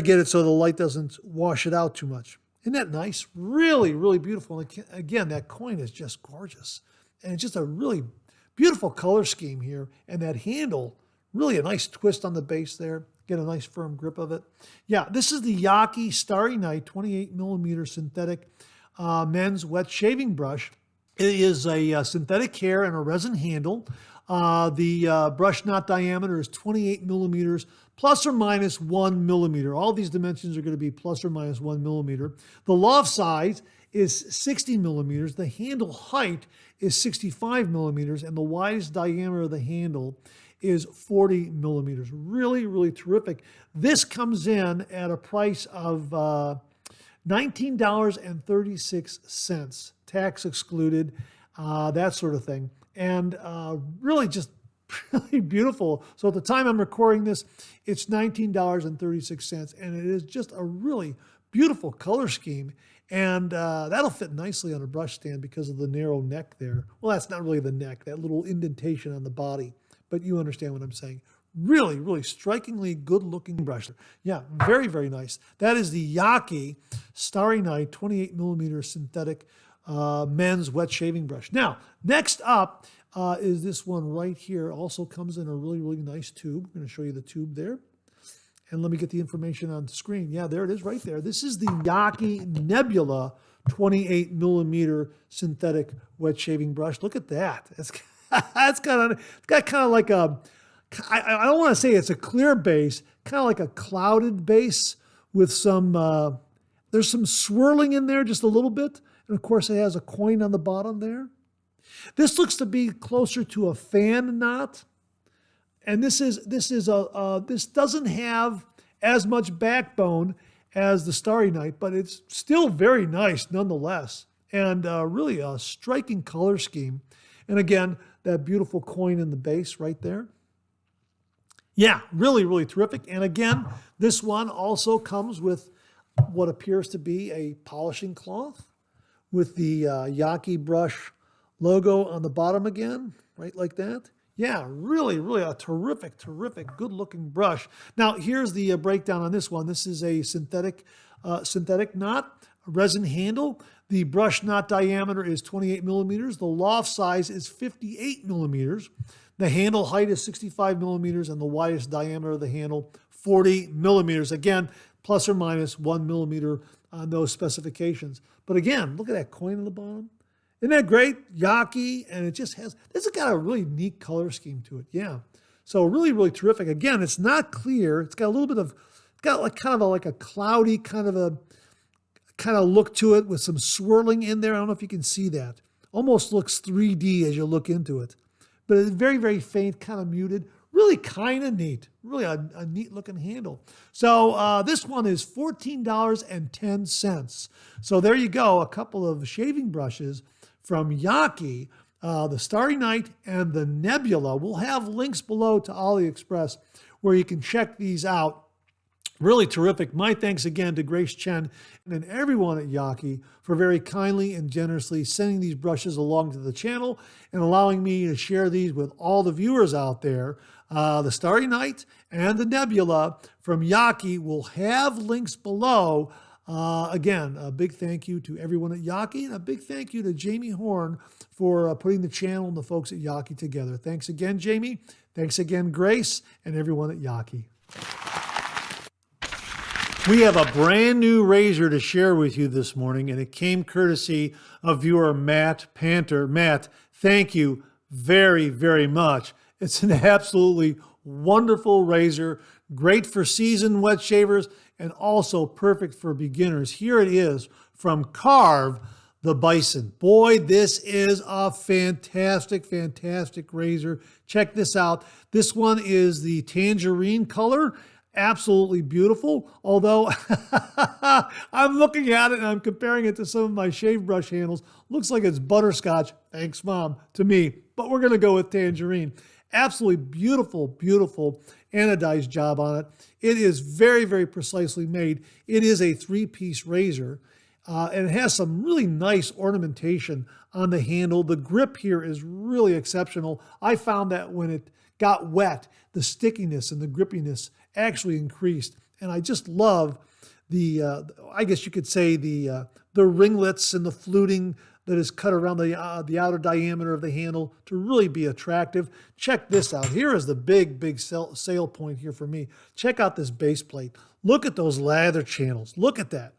get it so the light doesn't wash it out too much. Isn't that nice? Really, really beautiful. And again, that coin is just gorgeous. And it's just a really beautiful color scheme here. And that handle, really a nice twist on the base there. Get a nice firm grip of it. Yeah, this is the Yaqi Starry Night 28 millimeter synthetic men's wet shaving brush. It is a synthetic hair and a resin handle. The brush knot diameter is 28 millimeters, plus or minus 1 millimeter. All these dimensions are going to be plus or minus 1 millimeter. The loft size is 60 millimeters. The handle height is 65 millimeters, and the widest diameter of the handle is 40 millimeters. Really, really terrific. This comes in at a price of $19.36, tax excluded, that sort of thing. And really just really beautiful. So at the time I'm recording this, it's $19.36, and it is just a really beautiful color scheme. And that'll fit nicely on a brush stand because of the narrow neck there. Well, that's not really the neck, that little indentation on the body, but you understand what I'm saying. Really, really strikingly good-looking brush. Yeah, very, very nice. That is the Yaqi Starry Night 28 millimeter synthetic men's wet shaving brush. Now, next up is this one right here. Also comes in a really, really nice tube. I'm going to show you the tube there. And let me get the information on the screen. Yeah, there it is right there. This is the Yaqi Nebula 28 millimeter synthetic wet shaving brush. Look at that. It's got kind of like a, I don't want to say it's a clear base, kind of like a clouded base with some, there's some swirling in there just a little bit. And of course it has a coin on the bottom there. This looks to be closer to a fan knot. And this doesn't have as much backbone as the Starry Night, but it's still very nice nonetheless. And really a striking color scheme. And again, that beautiful coin in the base right there. Yeah, really, really terrific. And again, this one also comes with what appears to be a polishing cloth with the Yaqi brush logo on the bottom again, right like that. Yeah, really, really a terrific, terrific, good-looking brush. Now, here's the breakdown on this one. This is a synthetic knot, a resin handle. The brush knot diameter is 28 millimeters. The loft size is 58 millimeters. The handle height is 65 millimeters, and the widest diameter of the handle, 40 millimeters. Again, plus or minus 1 millimeter on those specifications. But again, look at that coin on the bottom. Isn't that great? Yaqi, and it just has, this has got a really neat color scheme to it. Yeah. So really, really terrific. Again, it's not clear. It's got a little bit of, it's got like kind of like a cloudy kind of look to it with some swirling in there. I don't know if you can see that. Almost looks 3D as you look into it. But it's very, very faint, kind of muted. really kind of neat. Really a neat looking handle. So this one is $14.10. So there you go, a couple of shaving brushes from Yaqi, the Starry Night and the Nebula. We'll have links below to AliExpress where you can check these out. Really terrific. My thanks again to Grace Chen and everyone at Yaqi for very kindly and generously sending these brushes along to the channel and allowing me to share these with all the viewers out there. The Starry Night and the Nebula from Yaqi will have links below. Again, a big thank you to everyone at Yaqi and a big thank you to Jamie Horn for putting the channel and the folks at Yaqi together. Thanks again, Jamie. Thanks again, Grace, and everyone at Yaqi. We have a brand new razor to share with you this morning, and it came courtesy of viewer Matt Panter. Matt, thank you very, very much. It's an absolutely wonderful razor, great for seasoned wet shavers, and also perfect for beginners. Here it is from Karve, the Bison. Boy, this is a fantastic, fantastic razor. Check this out. This one is the tangerine color. Absolutely beautiful, although I'm looking at it and I'm comparing it to some of my shave brush handles. Looks like it's butterscotch, thanks Mom, to me, but we're gonna go with tangerine. Absolutely beautiful, beautiful anodized job on it. It is very, very precisely made. It is a 3-piece razor and it has some really nice ornamentation on the handle. The grip here is really exceptional. I found that when it got wet, the stickiness and the grippiness actually increased. And I just love the, I guess you could say the ringlets and the fluting that is cut around the outer diameter of the handle to really be attractive. Check this out. Here is the big sale point here for me. Check out this base plate. Look at those lather channels. Look at that.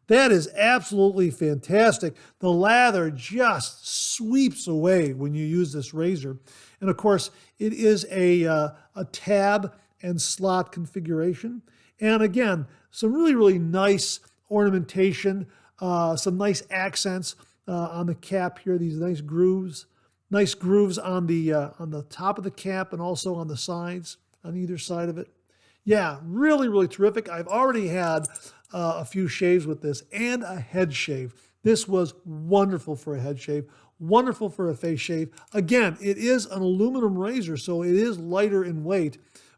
That is absolutely fantastic. The lather just sweeps away when you use this razor. And of course, it is a tab and slot configuration. And again, some really, really nice ornamentation, some nice accents on the cap here, these nice grooves on the top of the cap and also on the sides, on either side of it. Yeah, really, really terrific. I've already had a few shaves with this and a head shave. This was wonderful for a head shave, wonderful for a face shave. Again, it is an aluminum razor, so it is lighter in weight,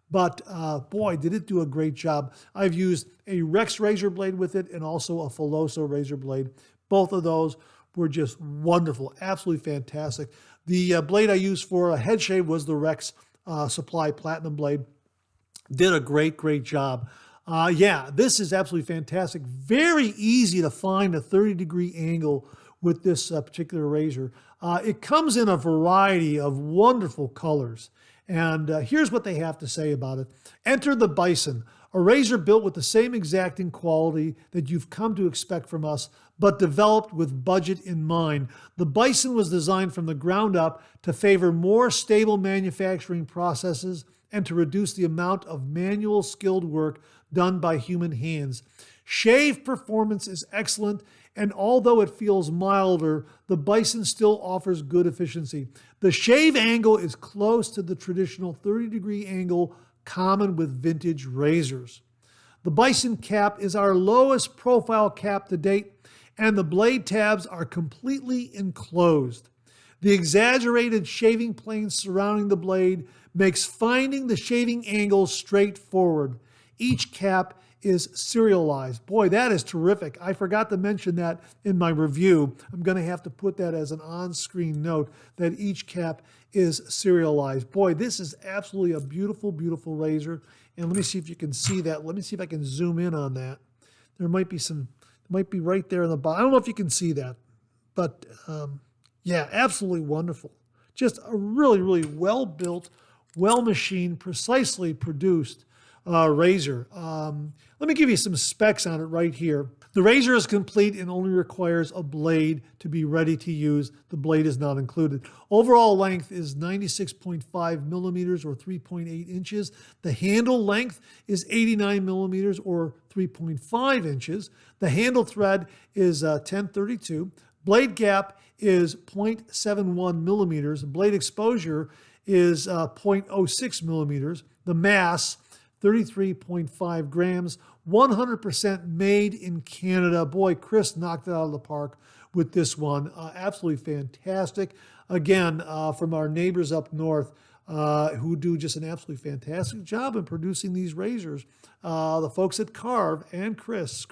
but boy, did it do a great job. I've used a Rex razor blade with it and also a Filoso razor blade. Both of those were just wonderful, absolutely fantastic. The blade I used for a head shave was the Rex Supply Platinum blade. Did a great, great job. Yeah, this is absolutely fantastic. Very easy to find a 30-degree angle with this particular razor. It comes in a variety of wonderful colors. And here's what they have to say about it. Enter the Bison, a razor built with the same exacting quality that you've come to expect from us, but developed with budget in mind. The Bison was designed from the ground up to favor more stable manufacturing processes and to reduce the amount of manual skilled work done by human hands. Shave performance is excellent, and although it feels milder, the Bison still offers good efficiency. The shave angle is close to the traditional 30-degree angle common with vintage razors. The Bison cap is our lowest profile cap to date, and the blade tabs are completely enclosed. The exaggerated shaving planes surrounding the blade makes finding the shaving angle straightforward. Each cap is serialized. Boy, that is terrific. I forgot to mention that in my review. I'm going to have to put that as an on-screen note that each cap is serialized. Boy, this is absolutely a beautiful, beautiful razor. And let me see if you can see that. Let me see if I can zoom in on that. There might be some, might be right there in the bottom. I don't know if you can see that, but yeah, absolutely wonderful. Just a really, really well-built, well-machined, precisely produced razor. Let me give you some specs on it right here. The razor is complete and only requires a blade to be ready to use. The blade is not included. Overall length is 96.5 millimeters or 3.8 inches. The handle length is 89 millimeters or 3.5 inches. The handle thread is 1032. Blade gap is 0.71 millimeters. Blade exposure is 0.06 millimeters. The mass, 33.5 grams, 100% made in Canada. Boy, Chris knocked it out of the park with this one. Absolutely fantastic. Again, from our neighbors up north, who do just an absolutely fantastic job in producing these razors. The folks at Karve and Chris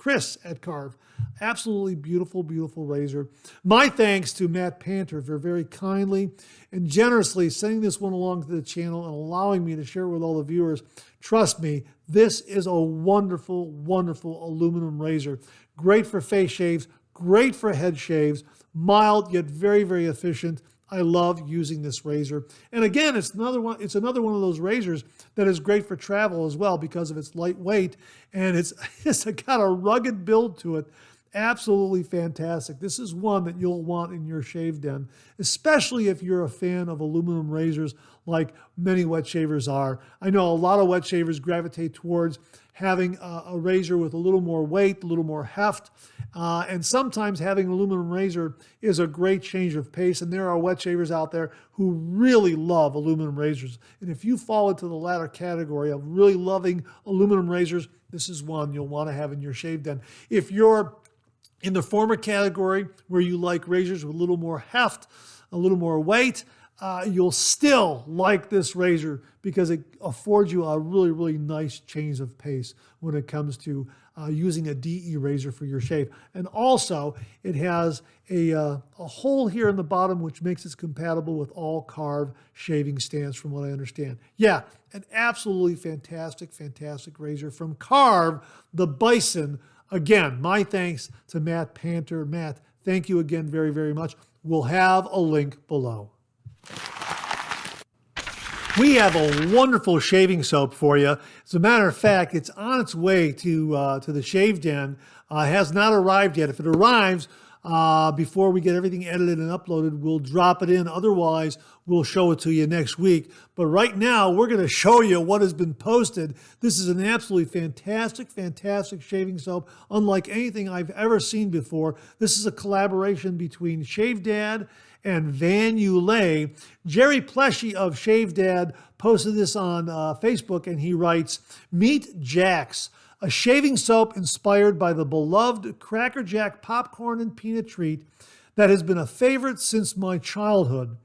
at Karve. Absolutely beautiful, beautiful razor. My thanks to Matt Panter for very kindly and generously sending this one along to the channel and allowing me to share it with all the viewers. Trust me, this is a wonderful, wonderful aluminum razor. Great for face shaves, great for head shaves, mild yet very, very efficient. I love using this razor. And again, it's another one of those razors that is great for travel as well because of its lightweight and it's got a rugged build to it. Absolutely fantastic. This is one that you'll want in your shave den, especially if you're a fan of aluminum razors like many wet shavers are. I know a lot of wet shavers gravitate towards having a razor with a little more weight, a little more heft, and sometimes having an aluminum razor is a great change of pace, and there are wet shavers out there who really love aluminum razors. And if you fall into the latter category of really loving aluminum razors, this is one you'll want to have in your shave den. If you're in the former category where you like razors with a little more heft, a little more weight, you'll still like this razor because it affords you a really, really nice change of pace when it comes to using a DE razor for your shave. And also, it has a hole here in the bottom which makes it compatible with all Karve shaving stands from what I understand. Yeah, an absolutely fantastic, fantastic razor from Karve, the Bison. Again, my thanks to Matt Panter. Matt, thank you again very, very much. We'll have a link below. We have a wonderful shaving soap for you. As a matter of fact, it's on its way to the shave den. It has not arrived yet. If it arrives before we get everything edited and uploaded, we'll drop it in. Otherwise, we'll show it to you next week. But right now, we're going to show you what has been posted. This is an absolutely fantastic, fantastic shaving soap, unlike anything I've ever seen before. This is a collaboration between Shave Dad and Van Ulay. Jerry Pleshy of Shave Dad posted this on Facebook, and he writes, "Meet Jax, a shaving soap inspired by the beloved Cracker Jack popcorn and peanut treat that has been a favorite since my childhood.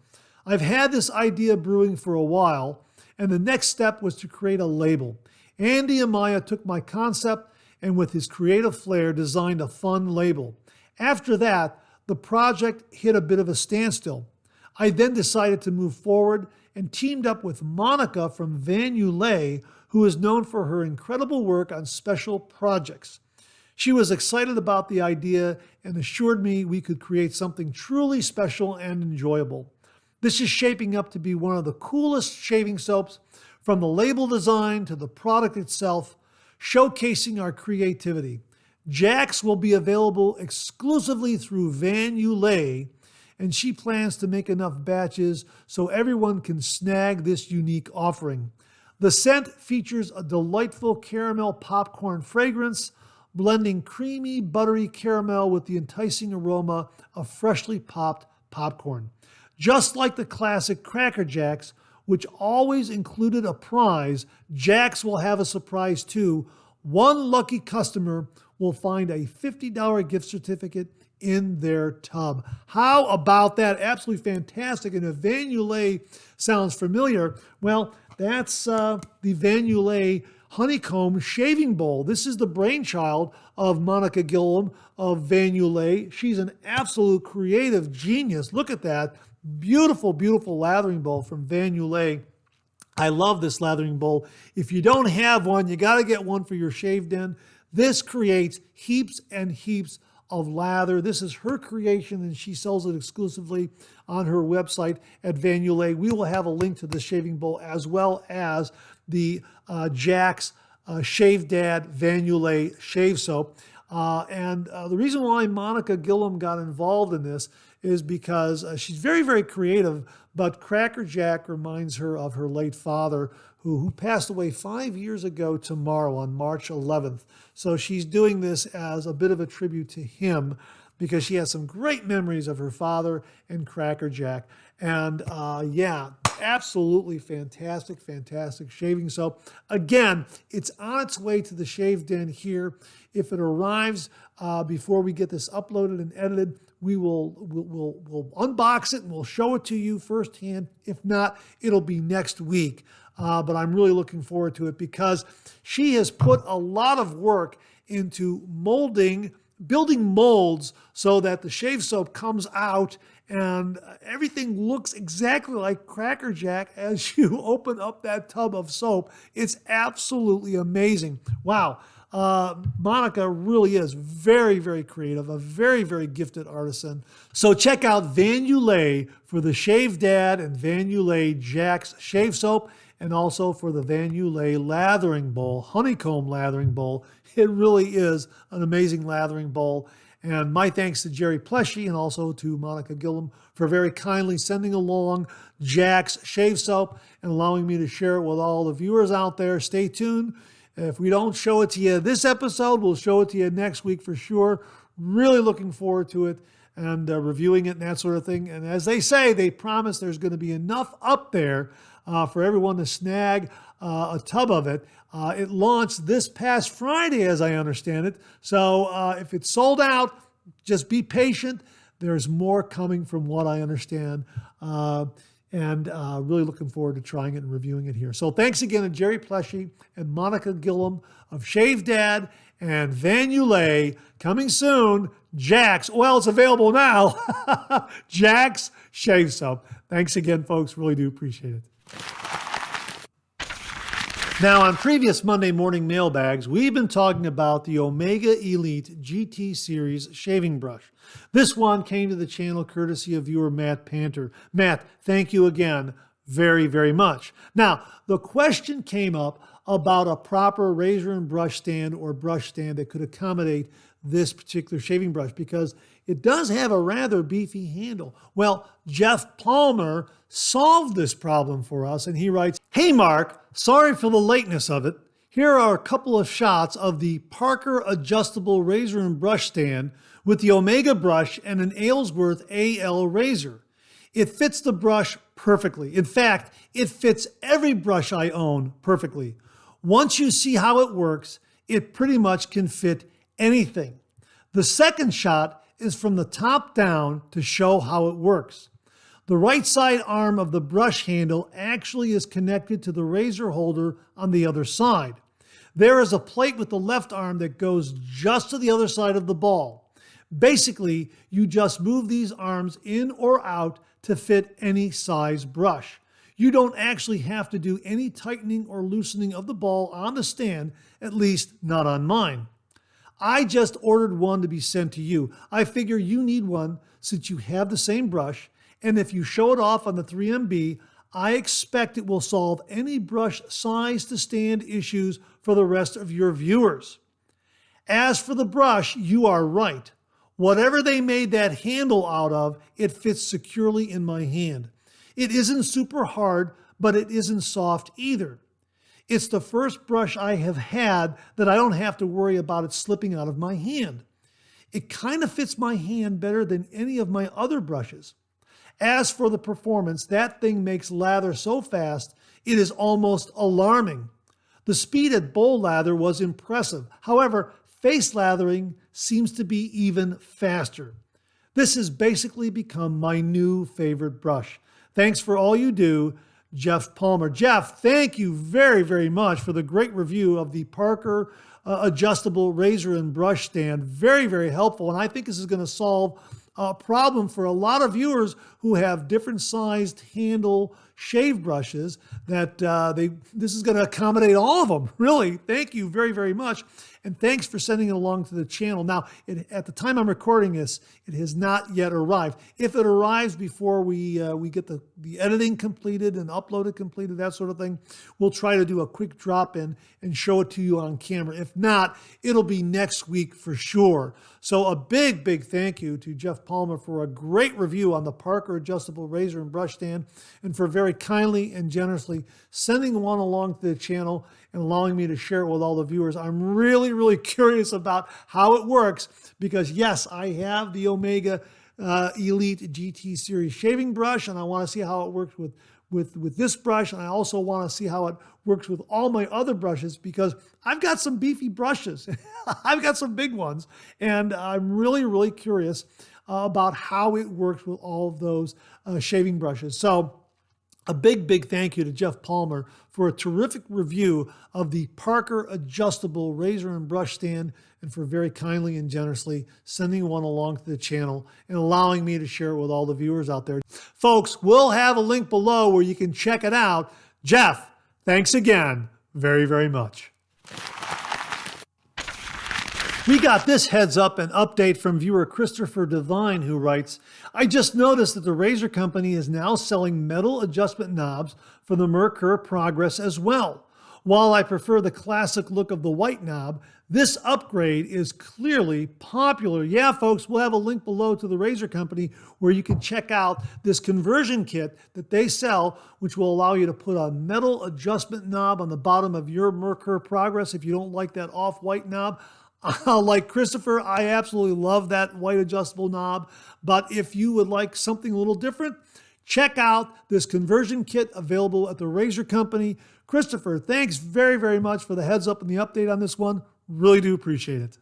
I've had this idea brewing for a while, and the next step was to create a label. Andy Amaya took my concept and with his creative flair designed a fun label. After that, the project hit a bit of a standstill. I then decided to move forward and teamed up with Monica from Van Ulay, who is known for her incredible work on special projects. She was excited about the idea and assured me we could create something truly special and enjoyable. This is shaping up to be one of the coolest shaving soaps, from the label design to the product itself, showcasing our creativity. Jax will be available exclusively through Van Ulay, and she plans to make enough batches so everyone can snag this unique offering. The scent features a delightful caramel popcorn fragrance, blending creamy, buttery caramel with the enticing aroma of freshly popped popcorn. Just like the classic Cracker Jacks, which always included a prize, Jax will have a surprise too. One lucky customer will find a $50 gift certificate in their tub. How about that? Absolutely fantastic. And if Van Ulay sounds familiar, well, that's the Van Ulay Honeycomb Shaving Bowl. This is the brainchild of Monica Gillum of Van Ulay. She's an absolute creative genius. Look at that. Beautiful, beautiful lathering bowl from Van Ulay. I love this lathering bowl. If you don't have one, you got to get one for your shave den. This creates heaps and heaps of lather. This is her creation, and she sells it exclusively on her website at Van Ulay. We will have a link to the shaving bowl as well as the Jax Shave Dad Van Ulay shave soap. And the reason why Monica Gillum got involved in this is because she's very, very creative, but Cracker Jack reminds her of her late father, who passed away 5 years ago tomorrow on March 11th. So she's doing this as a bit of a tribute to him. because she has some great memories of her father and Cracker Jack. And yeah, absolutely fantastic, fantastic shaving soap. Again, it's on its way to the Shave Den here. If it arrives before we get this uploaded and edited, we'll unbox it and we'll show it to you firsthand. If not, it'll be next week. But I'm really looking forward to it because she has put a lot of work into building molds so that the shave soap comes out and everything looks exactly like Cracker Jack as you open up that tub of soap. It's absolutely amazing. Wow. Monica really is very, very creative, a very, very gifted artisan. So check out Van Ulay for the Shave Dad and Van Ulay Jax Shave Soap, and also for the Van Ulay Lathering Bowl, Honeycomb Lathering Bowl. It really is an amazing lathering bowl. And my thanks to Jerry Pleshy and also to Monica Gillum for very kindly sending along Jax Shave Soap and allowing me to share it with all the viewers out there. Stay tuned. If we don't show it to you this episode, we'll show it to you next week for sure. Really looking forward to it and reviewing it and that sort of thing. And as they say, they promise there's going to be enough up there for everyone to snag a tub of it. It launched this past Friday, as I understand it. So if it's sold out, just be patient. There's more coming from what I understand. And really looking forward to trying it and reviewing it here. So thanks again to Jerry Pleshy and Monica Gillum of Shave Dad and Van Ulay. Coming soon, Jax. Well, it's available now. Jax Shave Soap. Thanks again, folks. Really do appreciate it. Now, on previous Monday morning mailbags, we've been talking about the Omega Elite GT Series shaving brush. This one came to the channel courtesy of viewer Matt Panter. Matt, thank you again very, very much. Now, the question came up about a proper razor and brush stand or brush stand that could accommodate this particular shaving brush because it does have a rather beefy handle. Well, Jeff Palmer solved this problem for us, and he writes, "Hey Mark, sorry for the lateness of it. Here are a couple of shots of the Parker adjustable razor and brush stand with the Omega brush and an Aylesworth AL razor. It fits the brush perfectly. In fact, it fits every brush I own perfectly. Once you see how it works, it pretty much can fit anything. The second shot is from the top down to show how it works. The right side arm of the brush handle actually is connected to the razor holder on the other side. There is a plate with the left arm that goes just to the other side of the ball. Basically, you just move these arms in or out to fit any size brush. You don't actually have to do any tightening or loosening of the ball on the stand, at least not on mine. I just ordered one to be sent to you. I figure you need one since you have the same brush, and if you show it off on the 3MB, I expect it will solve any brush size to stand issues for the rest of your viewers. As for the brush, you are right. Whatever they made that handle out of, it fits securely in my hand. It isn't super hard, but it isn't soft either. It's the first brush I have had that I don't have to worry about it slipping out of my hand. It kind of fits my hand better than any of my other brushes. As for the performance, that thing makes lather so fast, it is almost alarming. The speed at bowl lather was impressive. However, face lathering seems to be even faster. This has basically become my new favorite brush. Thanks for all you do, Jeff Palmer." Jeff, thank you very, very much for the great review of the Parker adjustable razor and brush stand. Very, very helpful. And I think this is going to solve a problem for a lot of viewers who have different sized handle shave brushes that this is going to accommodate all of them. Really, thank you very, very much. And thanks for sending it along to the channel. Now, at the time I'm recording this, it has not yet arrived. If it arrives before we get the editing completed and uploaded completed, that sort of thing, we'll try to do a quick drop-in and show it to you on camera. If not, it'll be next week for sure. So a big, big thank you to Jeff Palmer for a great review on the Parker adjustable razor and brush stand, and for very very kindly and generously sending one along to the channel and allowing me to share it with all the viewers. I'm really, really curious about how it works because, yes, I have the Omega Elite GT Series shaving brush, and I want to see how it works with this brush, and I also want to see how it works with all my other brushes because I've got some beefy brushes. I've got some big ones, and I'm really, really curious about how it works with all of those shaving brushes. So a big, big thank you to Jeff Palmer for a terrific review of the Parker adjustable razor and brush stand and for very kindly and generously sending one along to the channel and allowing me to share it with all the viewers out there. Folks, we'll have a link below where you can check it out. Jeff, thanks again very, very much. We got this heads up and update from viewer Christopher Devine, who writes, I just noticed that the razor company is now selling metal adjustment knobs for the Merkur Progress as well. While I prefer the classic look of the white knob, this upgrade is clearly popular. Yeah, folks, we'll have a link below to the razor company where you can check out this conversion kit that they sell, which will allow you to put a metal adjustment knob on the bottom of your Merkur Progress if you don't like that off-white knob. Like Christopher, I absolutely love that white adjustable knob. But if you would like something a little different, check out this conversion kit available at the razor company. Christopher, thanks very, very much for the heads up and the update on this one. Really do appreciate it.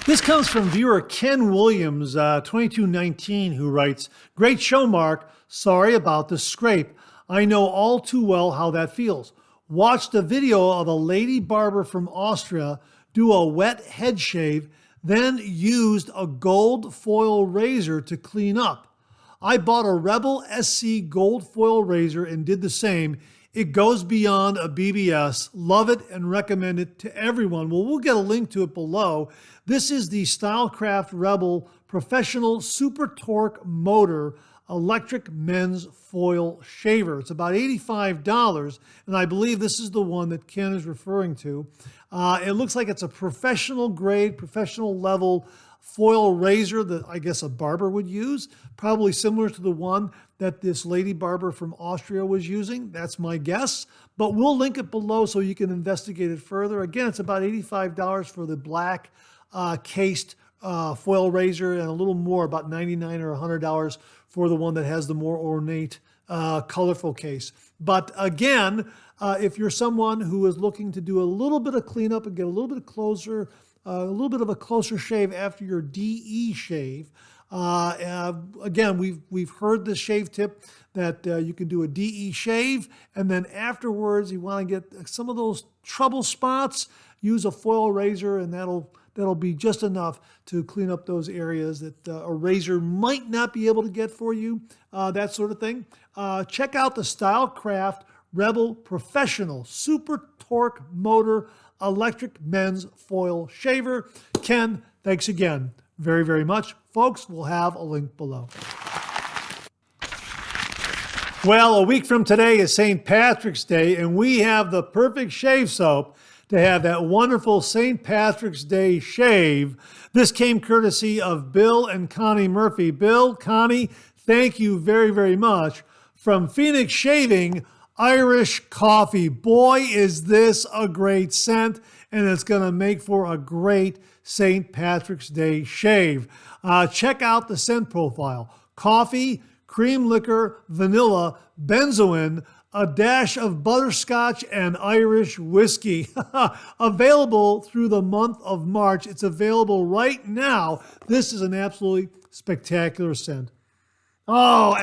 This comes from viewer Ken Williams, 2219, who writes, great show, Mark. Sorry about the scrape. I know all too well how that feels. Watched a video of a lady barber from Austria do a wet head shave, then used a gold foil razor to clean up. I bought a Rebel SC gold foil razor and did the same. It goes beyond a BBS. Love it and recommend it to everyone. Well, we'll get a link to it below. This is the StyleCraft Rebel Professional Super Torque Motor Electric Men's Foil Shaver. It's about $85, and I believe this is the one that Ken is referring to. It looks like it's a professional grade, professional level foil razor that I guess a barber would use, probably similar to the one that this lady barber from Austria was using. That's my guess, but we'll link it below so you can investigate it further. Again, it's about $85 for the black cased foil razor and a little more, about $99 or $100 for the one that has the more ornate, colorful case. But again, if you're someone who is looking to do a little bit of cleanup and get a little bit closer, a little bit of a closer shave after your DE shave, again, we've heard this shave tip that you can do a DE shave, and then afterwards you want to get some of those trouble spots, use a foil razor, and that'll be just enough to clean up those areas that a razor might not be able to get for you, that sort of thing. Check out the StyleCraft Rebel Professional Super Torque Motor Electric Men's Foil Shaver. Ken, thanks again very, very much. Folks, we'll have a link below. Well, a week from today is St. Patrick's Day, and we have the perfect shave soap to have that wonderful St. Patrick's Day shave. This came courtesy of Bill and Connie Murphy. Bill, Connie, thank you very, very much. From Phoenix Shaving, Irish Coffee. Boy, is this a great scent, and it's going to make for a great St. Patrick's Day shave. Check out the scent profile. Coffee, cream liquor, vanilla, benzoin, a dash of butterscotch, and Irish whiskey. Available through the month of March. It's available right now. This is an absolutely spectacular scent. Oh,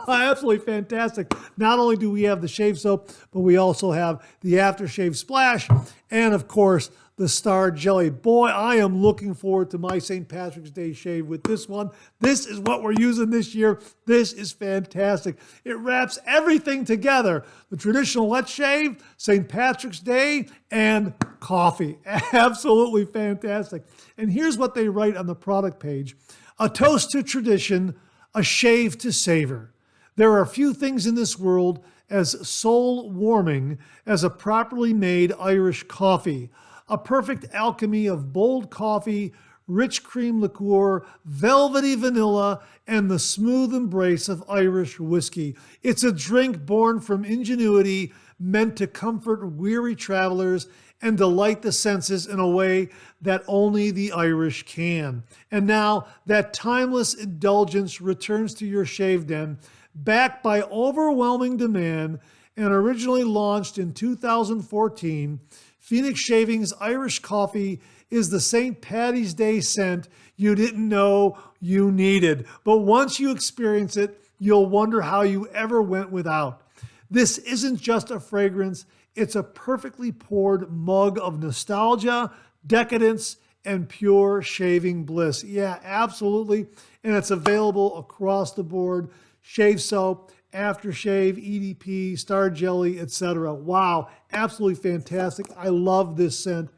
absolutely fantastic. Not only do we have the shave soap, but we also have the aftershave splash and, of course, the Star Jelly. Boy, I am looking forward to my St. Patrick's Day shave with this one. This is what we're using this year. This is fantastic. It wraps everything together. The traditional wet shave, St. Patrick's Day, and coffee. Absolutely fantastic. And here's what they write on the product page. A toast to tradition, a shave to savor. There are few things in this world as soul-warming as a properly made Irish coffee. A perfect alchemy of bold coffee, rich cream liqueur, velvety vanilla, and the smooth embrace of Irish whiskey. It's a drink born from ingenuity, meant to comfort weary travelers and delight the senses in a way that only the Irish can. And now that timeless indulgence returns to your shave den, backed by overwhelming demand, and originally launched in 2014, Phoenix Shaving's Irish Coffee is the St. Paddy's Day scent you didn't know you needed. But once you experience it, you'll wonder how you ever went without. This isn't just a fragrance, it's a perfectly poured mug of nostalgia, decadence, and pure shaving bliss. Yeah, absolutely. And it's available across the board. Shave soap, aftershave, EDP, star jelly, etc. Wow, absolutely fantastic. I love this scent.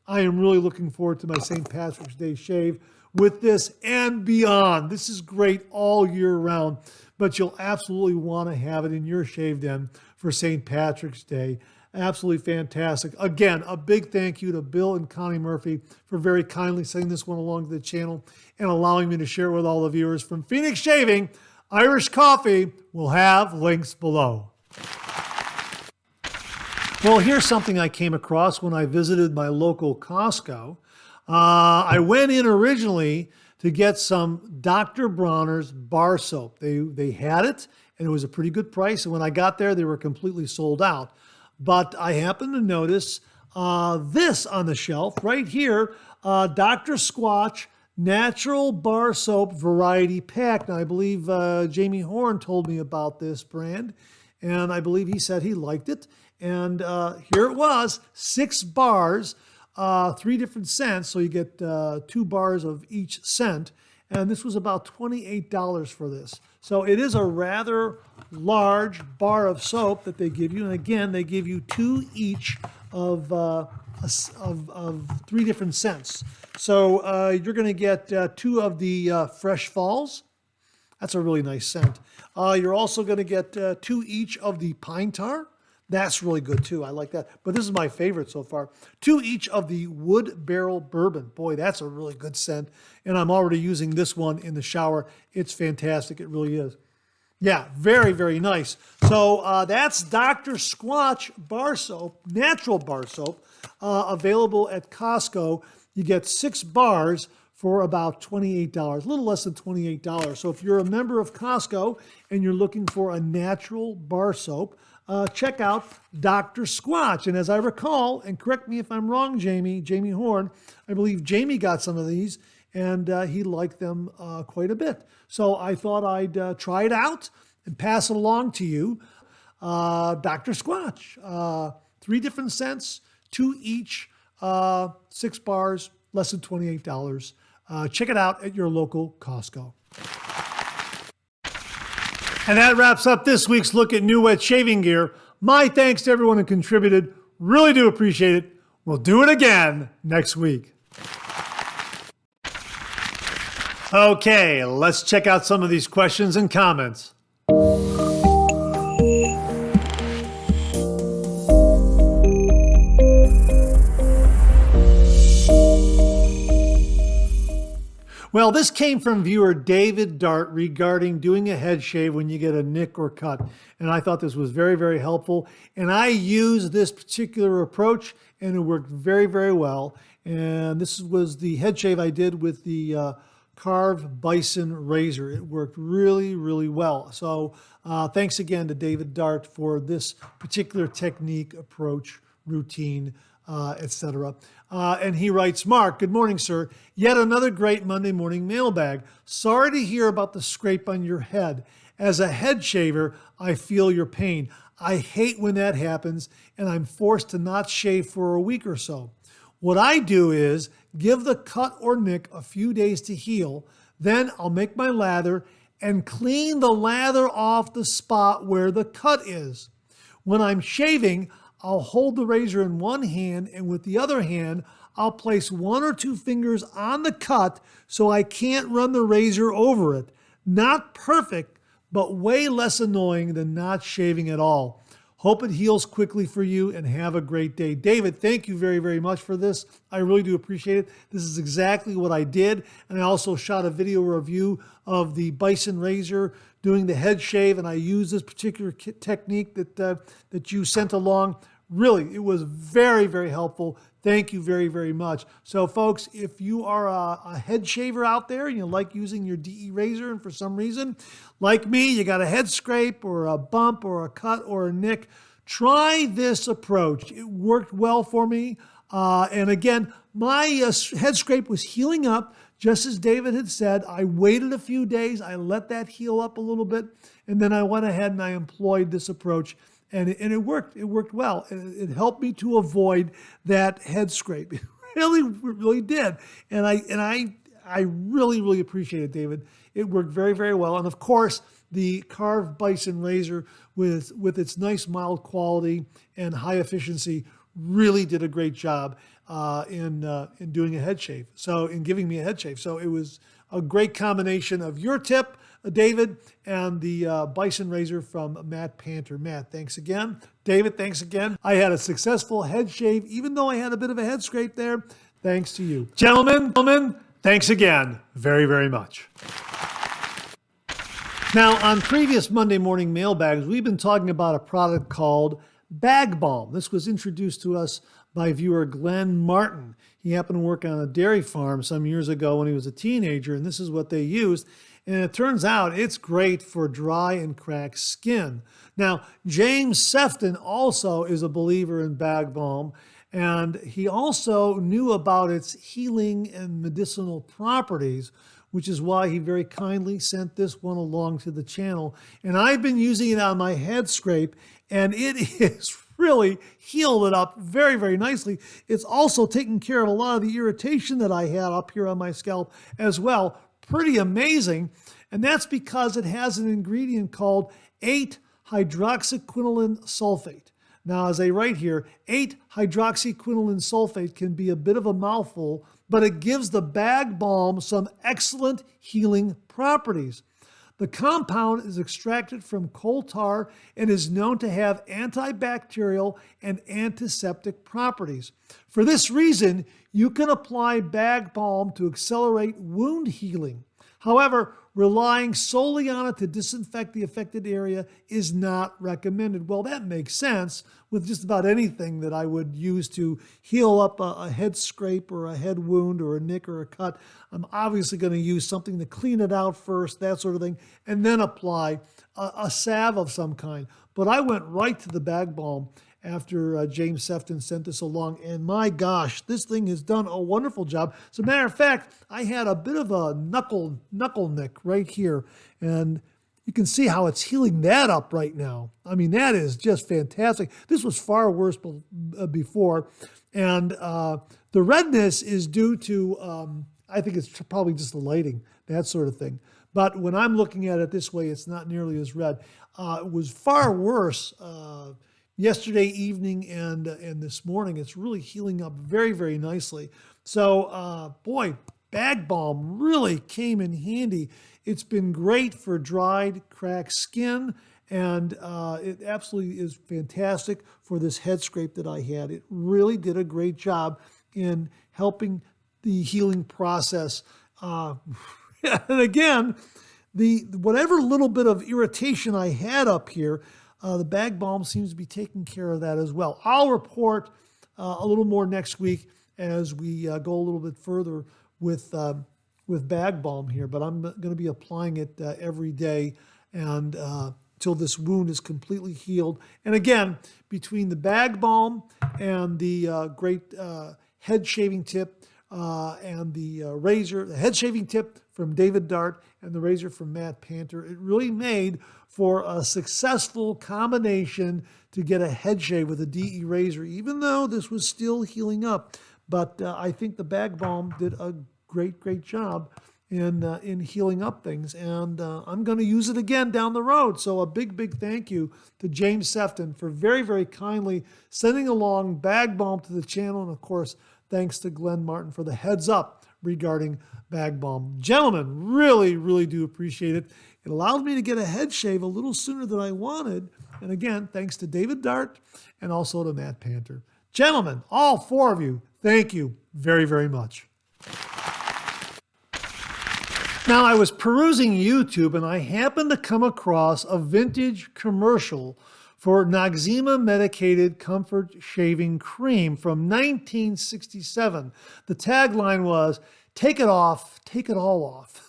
I am really looking forward to my St. Patrick's Day shave with this and beyond. This is great all year round, but you'll absolutely want to have it in your shave den for St. Patrick's Day. Absolutely fantastic. Again, a big thank you to Bill and Connie Murphy for very kindly sending this one along to the channel and allowing me to share it with all the viewers. From Phoenix Shaving, Irish Coffee, we'll have links below. Well, here's something I came across when I visited my local Costco. I went in originally to get some Dr. Bronner's bar soap. They had it, and it was a pretty good price. And when I got there, they were completely sold out. But I happened to notice this on the shelf right here, Dr. Squatch Natural Bar Soap Variety Pack. Now, I believe Jamie Horn told me about this brand, and I believe he said he liked it. And here it was, 6 bars, 3 different scents, so you get 2 bars of each scent. And this was about $28 for this. So it is a rather large bar of soap that they give you. And again, they give you 2 each of 3 different scents. So you're going to get 2 of the Fresh Falls. That's a really nice scent. You're also going to get 2 each of the Pine Tar. That's really good too. I like that. But this is my favorite so far. 2 each of the Wood Barrel Bourbon. Boy, that's a really good scent. And I'm already using this one in the shower. It's fantastic. It really is. Yeah, very, very nice. So that's Dr. Squatch Bar Soap, natural bar soap, available at Costco. You get 6 bars for about $28, a little less than $28. So if you're a member of Costco and you're looking for a natural bar soap, check out Dr. Squatch. And as I recall, and correct me if I'm wrong, Jamie Horn, I believe Jamie got some of these and he liked them quite a bit. So I thought I'd try it out and pass it along to you. Dr. Squatch, 3 different scents, 2 each, 6 bars, less than $28. Check it out at your local Costco. And that wraps up this week's look at new wet shaving gear. My thanks to everyone who contributed. Really do appreciate it. We'll do it again next week. Okay, let's check out some of these questions and comments. Well, this came from viewer David Dart regarding doing a head shave when you get a nick or cut. And I thought this was very, very helpful. And I used this particular approach and it worked very, very well. And this was the head shave I did with the Karve Bison razor. It worked really, really well. So thanks again to David Dart for this particular technique, approach, routine, etc. And he writes, Mark, good morning, sir. Yet another great Monday morning mailbag. Sorry to hear about the scrape on your head. As a head shaver, I feel your pain. I hate when that happens, and I'm forced to not shave for a week or so. What I do is give the cut or nick a few days to heal. Then I'll make my lather and clean the lather off the spot where the cut is. When I'm shaving, I'll hold the razor in one hand, and with the other hand, I'll place 1 or 2 fingers on the cut so I can't run the razor over it. Not perfect, but way less annoying than not shaving at all. Hope it heals quickly for you and have a great day. David, thank you very, very much for this. I really do appreciate it. This is exactly what I did. And I also shot a video review of the Bison razor doing the head shave. And I used this particular technique that you sent along. Really, it was very, very helpful. Thank you very, very much. So folks, if you are a head shaver out there and you like using your DE razor and for some reason, like me, you got a head scrape or a bump or a cut or a nick, try this approach. It worked well for me. And again, my head scrape was healing up, just as David had said. I waited a few days. I let that heal up a little bit. And then I went ahead and I employed this approach. And it worked. It worked well. It helped me to avoid that head scrape. It really did. And I really, really appreciate it, David. It worked very, very well. And of course, the Karve Bison razor with its nice mild quality and high efficiency really did a great job in doing a head shave. So in giving me a head shave. So it was a great combination of your tip, David, and the Bison razor from Matt Panter. Matt, thanks again. David, thanks again. I had a successful head shave, even though I had a bit of a head scrape there, thanks to you. Gentlemen, thanks again very, very much. Now, on previous Monday morning mailbags, we've been talking about a product called Bag Balm. This was introduced to us by viewer Glenn Martin. He happened to work on a dairy farm some years ago when he was a teenager, and this is what they used. And it turns out it's great for dry and cracked skin. Now, James Sefton also is a believer in Bag Balm, and he also knew about its healing and medicinal properties, which is why he very kindly sent this one along to the channel. And I've been using it on my head scrape, and it is really healed it up very, very nicely. It's also taken care of a lot of the irritation that I had up here on my scalp as well. Pretty amazing. And that's because it has an ingredient called 8-hydroxyquinoline sulfate. Now, as I write here, 8-hydroxyquinoline sulfate can be a bit of a mouthful, but it gives the Bag Balm some excellent healing properties. The compound is extracted from coal tar and is known to have antibacterial and antiseptic properties. For this reason, you can apply Bag Balm to accelerate wound healing. However, relying solely on it to disinfect the affected area is not recommended. Well, that makes sense with just about anything that I would use to heal up a head scrape or a head wound or a nick or a cut. I'm obviously going to use something to clean it out first, that sort of thing, and then apply a salve of some kind. But I went right to the Bag Balm after James Sefton sent this along. And my gosh, this thing has done a wonderful job. As a matter of fact, I had a bit of a knuckle nick right here. And you can see how it's healing that up right now. I mean, that is just fantastic. This was far worse before. And the redness is due to, I think it's probably just the lighting, that sort of thing. But when I'm looking at it this way, it's not nearly as red. It was far worse yesterday evening and this morning. It's really healing up very, very nicely. So, boy, Bag Balm really came in handy. It's been great for dried, cracked skin, and it absolutely is fantastic for this head scrape that I had. It really did a great job in helping the healing process. And again, whatever little bit of irritation I had up here, the Bag Balm seems to be taking care of that as well. I'll report a little more next week as we go a little bit further with Bag Balm here, but I'm going to be applying it every day and till this wound is completely healed. And again, between the Bag Balm and the great head shaving tip and the razor, the head shaving tip from David Dart and the razor from Matt Panter, it really made for a successful combination to get a head shave with a DE razor, even though this was still healing up. But I think the Bag Balm did a great job in healing up things. And I'm going to use it again down the road. So a big thank you to James Sefton for very, very kindly sending along Bag Balm to the channel. And of course, thanks to Glenn Martin for the heads up regarding Bag Balm. Gentlemen, really do appreciate it. It allowed me to get a head shave a little sooner than I wanted. And again, thanks to David Dart and also to Matt Panter. Gentlemen, all four of you, thank you very, very much. Now, I was perusing YouTube and I happened to come across a vintage commercial for Noxzema Medicated Comfort Shaving Cream from 1967. The tagline was, "Take it off, take it all off."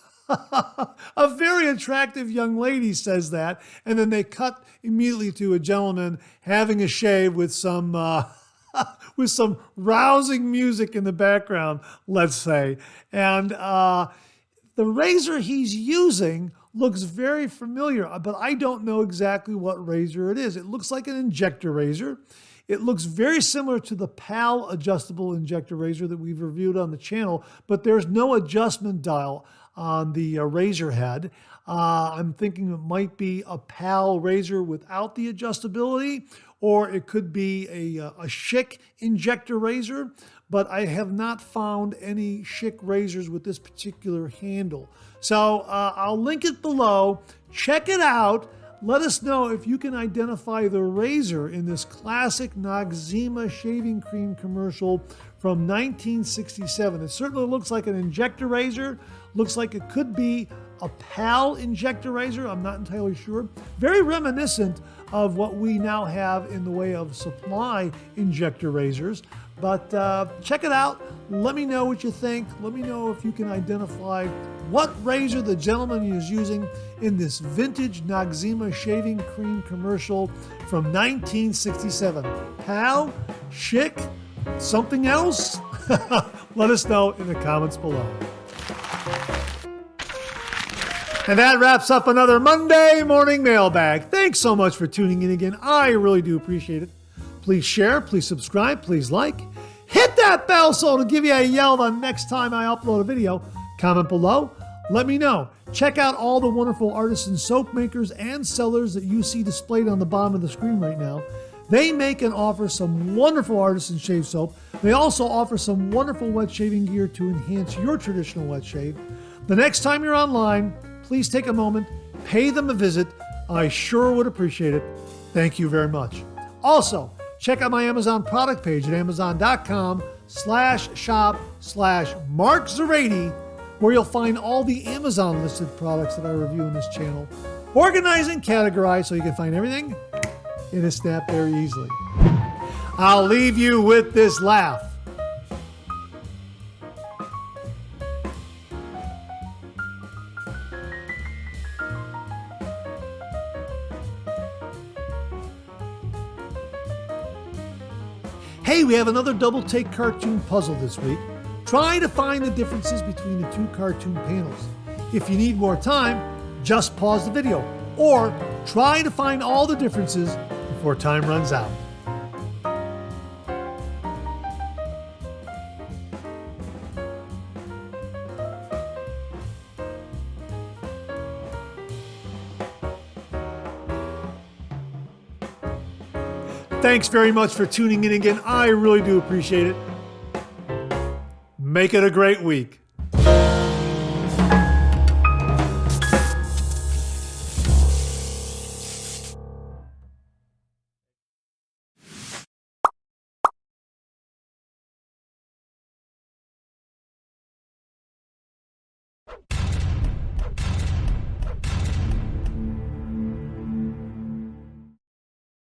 A very attractive young lady says that, and then they cut immediately to a gentleman having a shave with some with some rousing music in the background, let's say. And the razor he's using looks very familiar, but I don't know exactly what razor it is. It looks like an injector razor. It looks very similar to the PAL adjustable injector razor that we've reviewed on the channel, but there's no adjustment dial on the razor head. I'm thinking it might be a PAL razor without the adjustability, or it could be a Schick injector razor, but I have not found any Schick razors with this particular handle. So I'll link it below. Check it out. Let us know if you can identify the razor in this classic Noxzema shaving cream commercial from 1967. It certainly looks like an injector razor. Looks like it could be a PAL injector razor. I'm not entirely sure. Very reminiscent of what we now have in the way of supply injector razors. But check it out. Let me know what you think. Let me know if you can identify what razor the gentleman is using in this vintage Noxzema shaving cream commercial from 1967. PAL, Schick, something else? Let us know in the comments below. And that wraps up another Monday Morning Mailbag. Thanks so much for tuning in again. I really do appreciate it. Please share, please subscribe, please like. Hit that bell so it'll give you a yell the next time I upload a video. Comment below. Let me know. Check out all the wonderful artisan soap makers and sellers that you see displayed on the bottom of the screen right now. They make and offer some wonderful artisan shave soap. They also offer some wonderful wet shaving gear to enhance your traditional wet shave. The next time you're online, please take a moment, pay them a visit. I sure would appreciate it. Thank you very much. Also, check out my Amazon product page at amazon.com/shop/MarkZerati, where you'll find all the Amazon listed products that I review in this channel, organized and categorized so you can find everything in a snap very easily. I'll leave you with this laugh. Hey, we have another double take cartoon puzzle this week. Try to find the differences between the two cartoon panels. If you need more time, just pause the video, or try to find all the differences before time runs out. Thanks very much for tuning in again. I really do appreciate it. Make it a great week.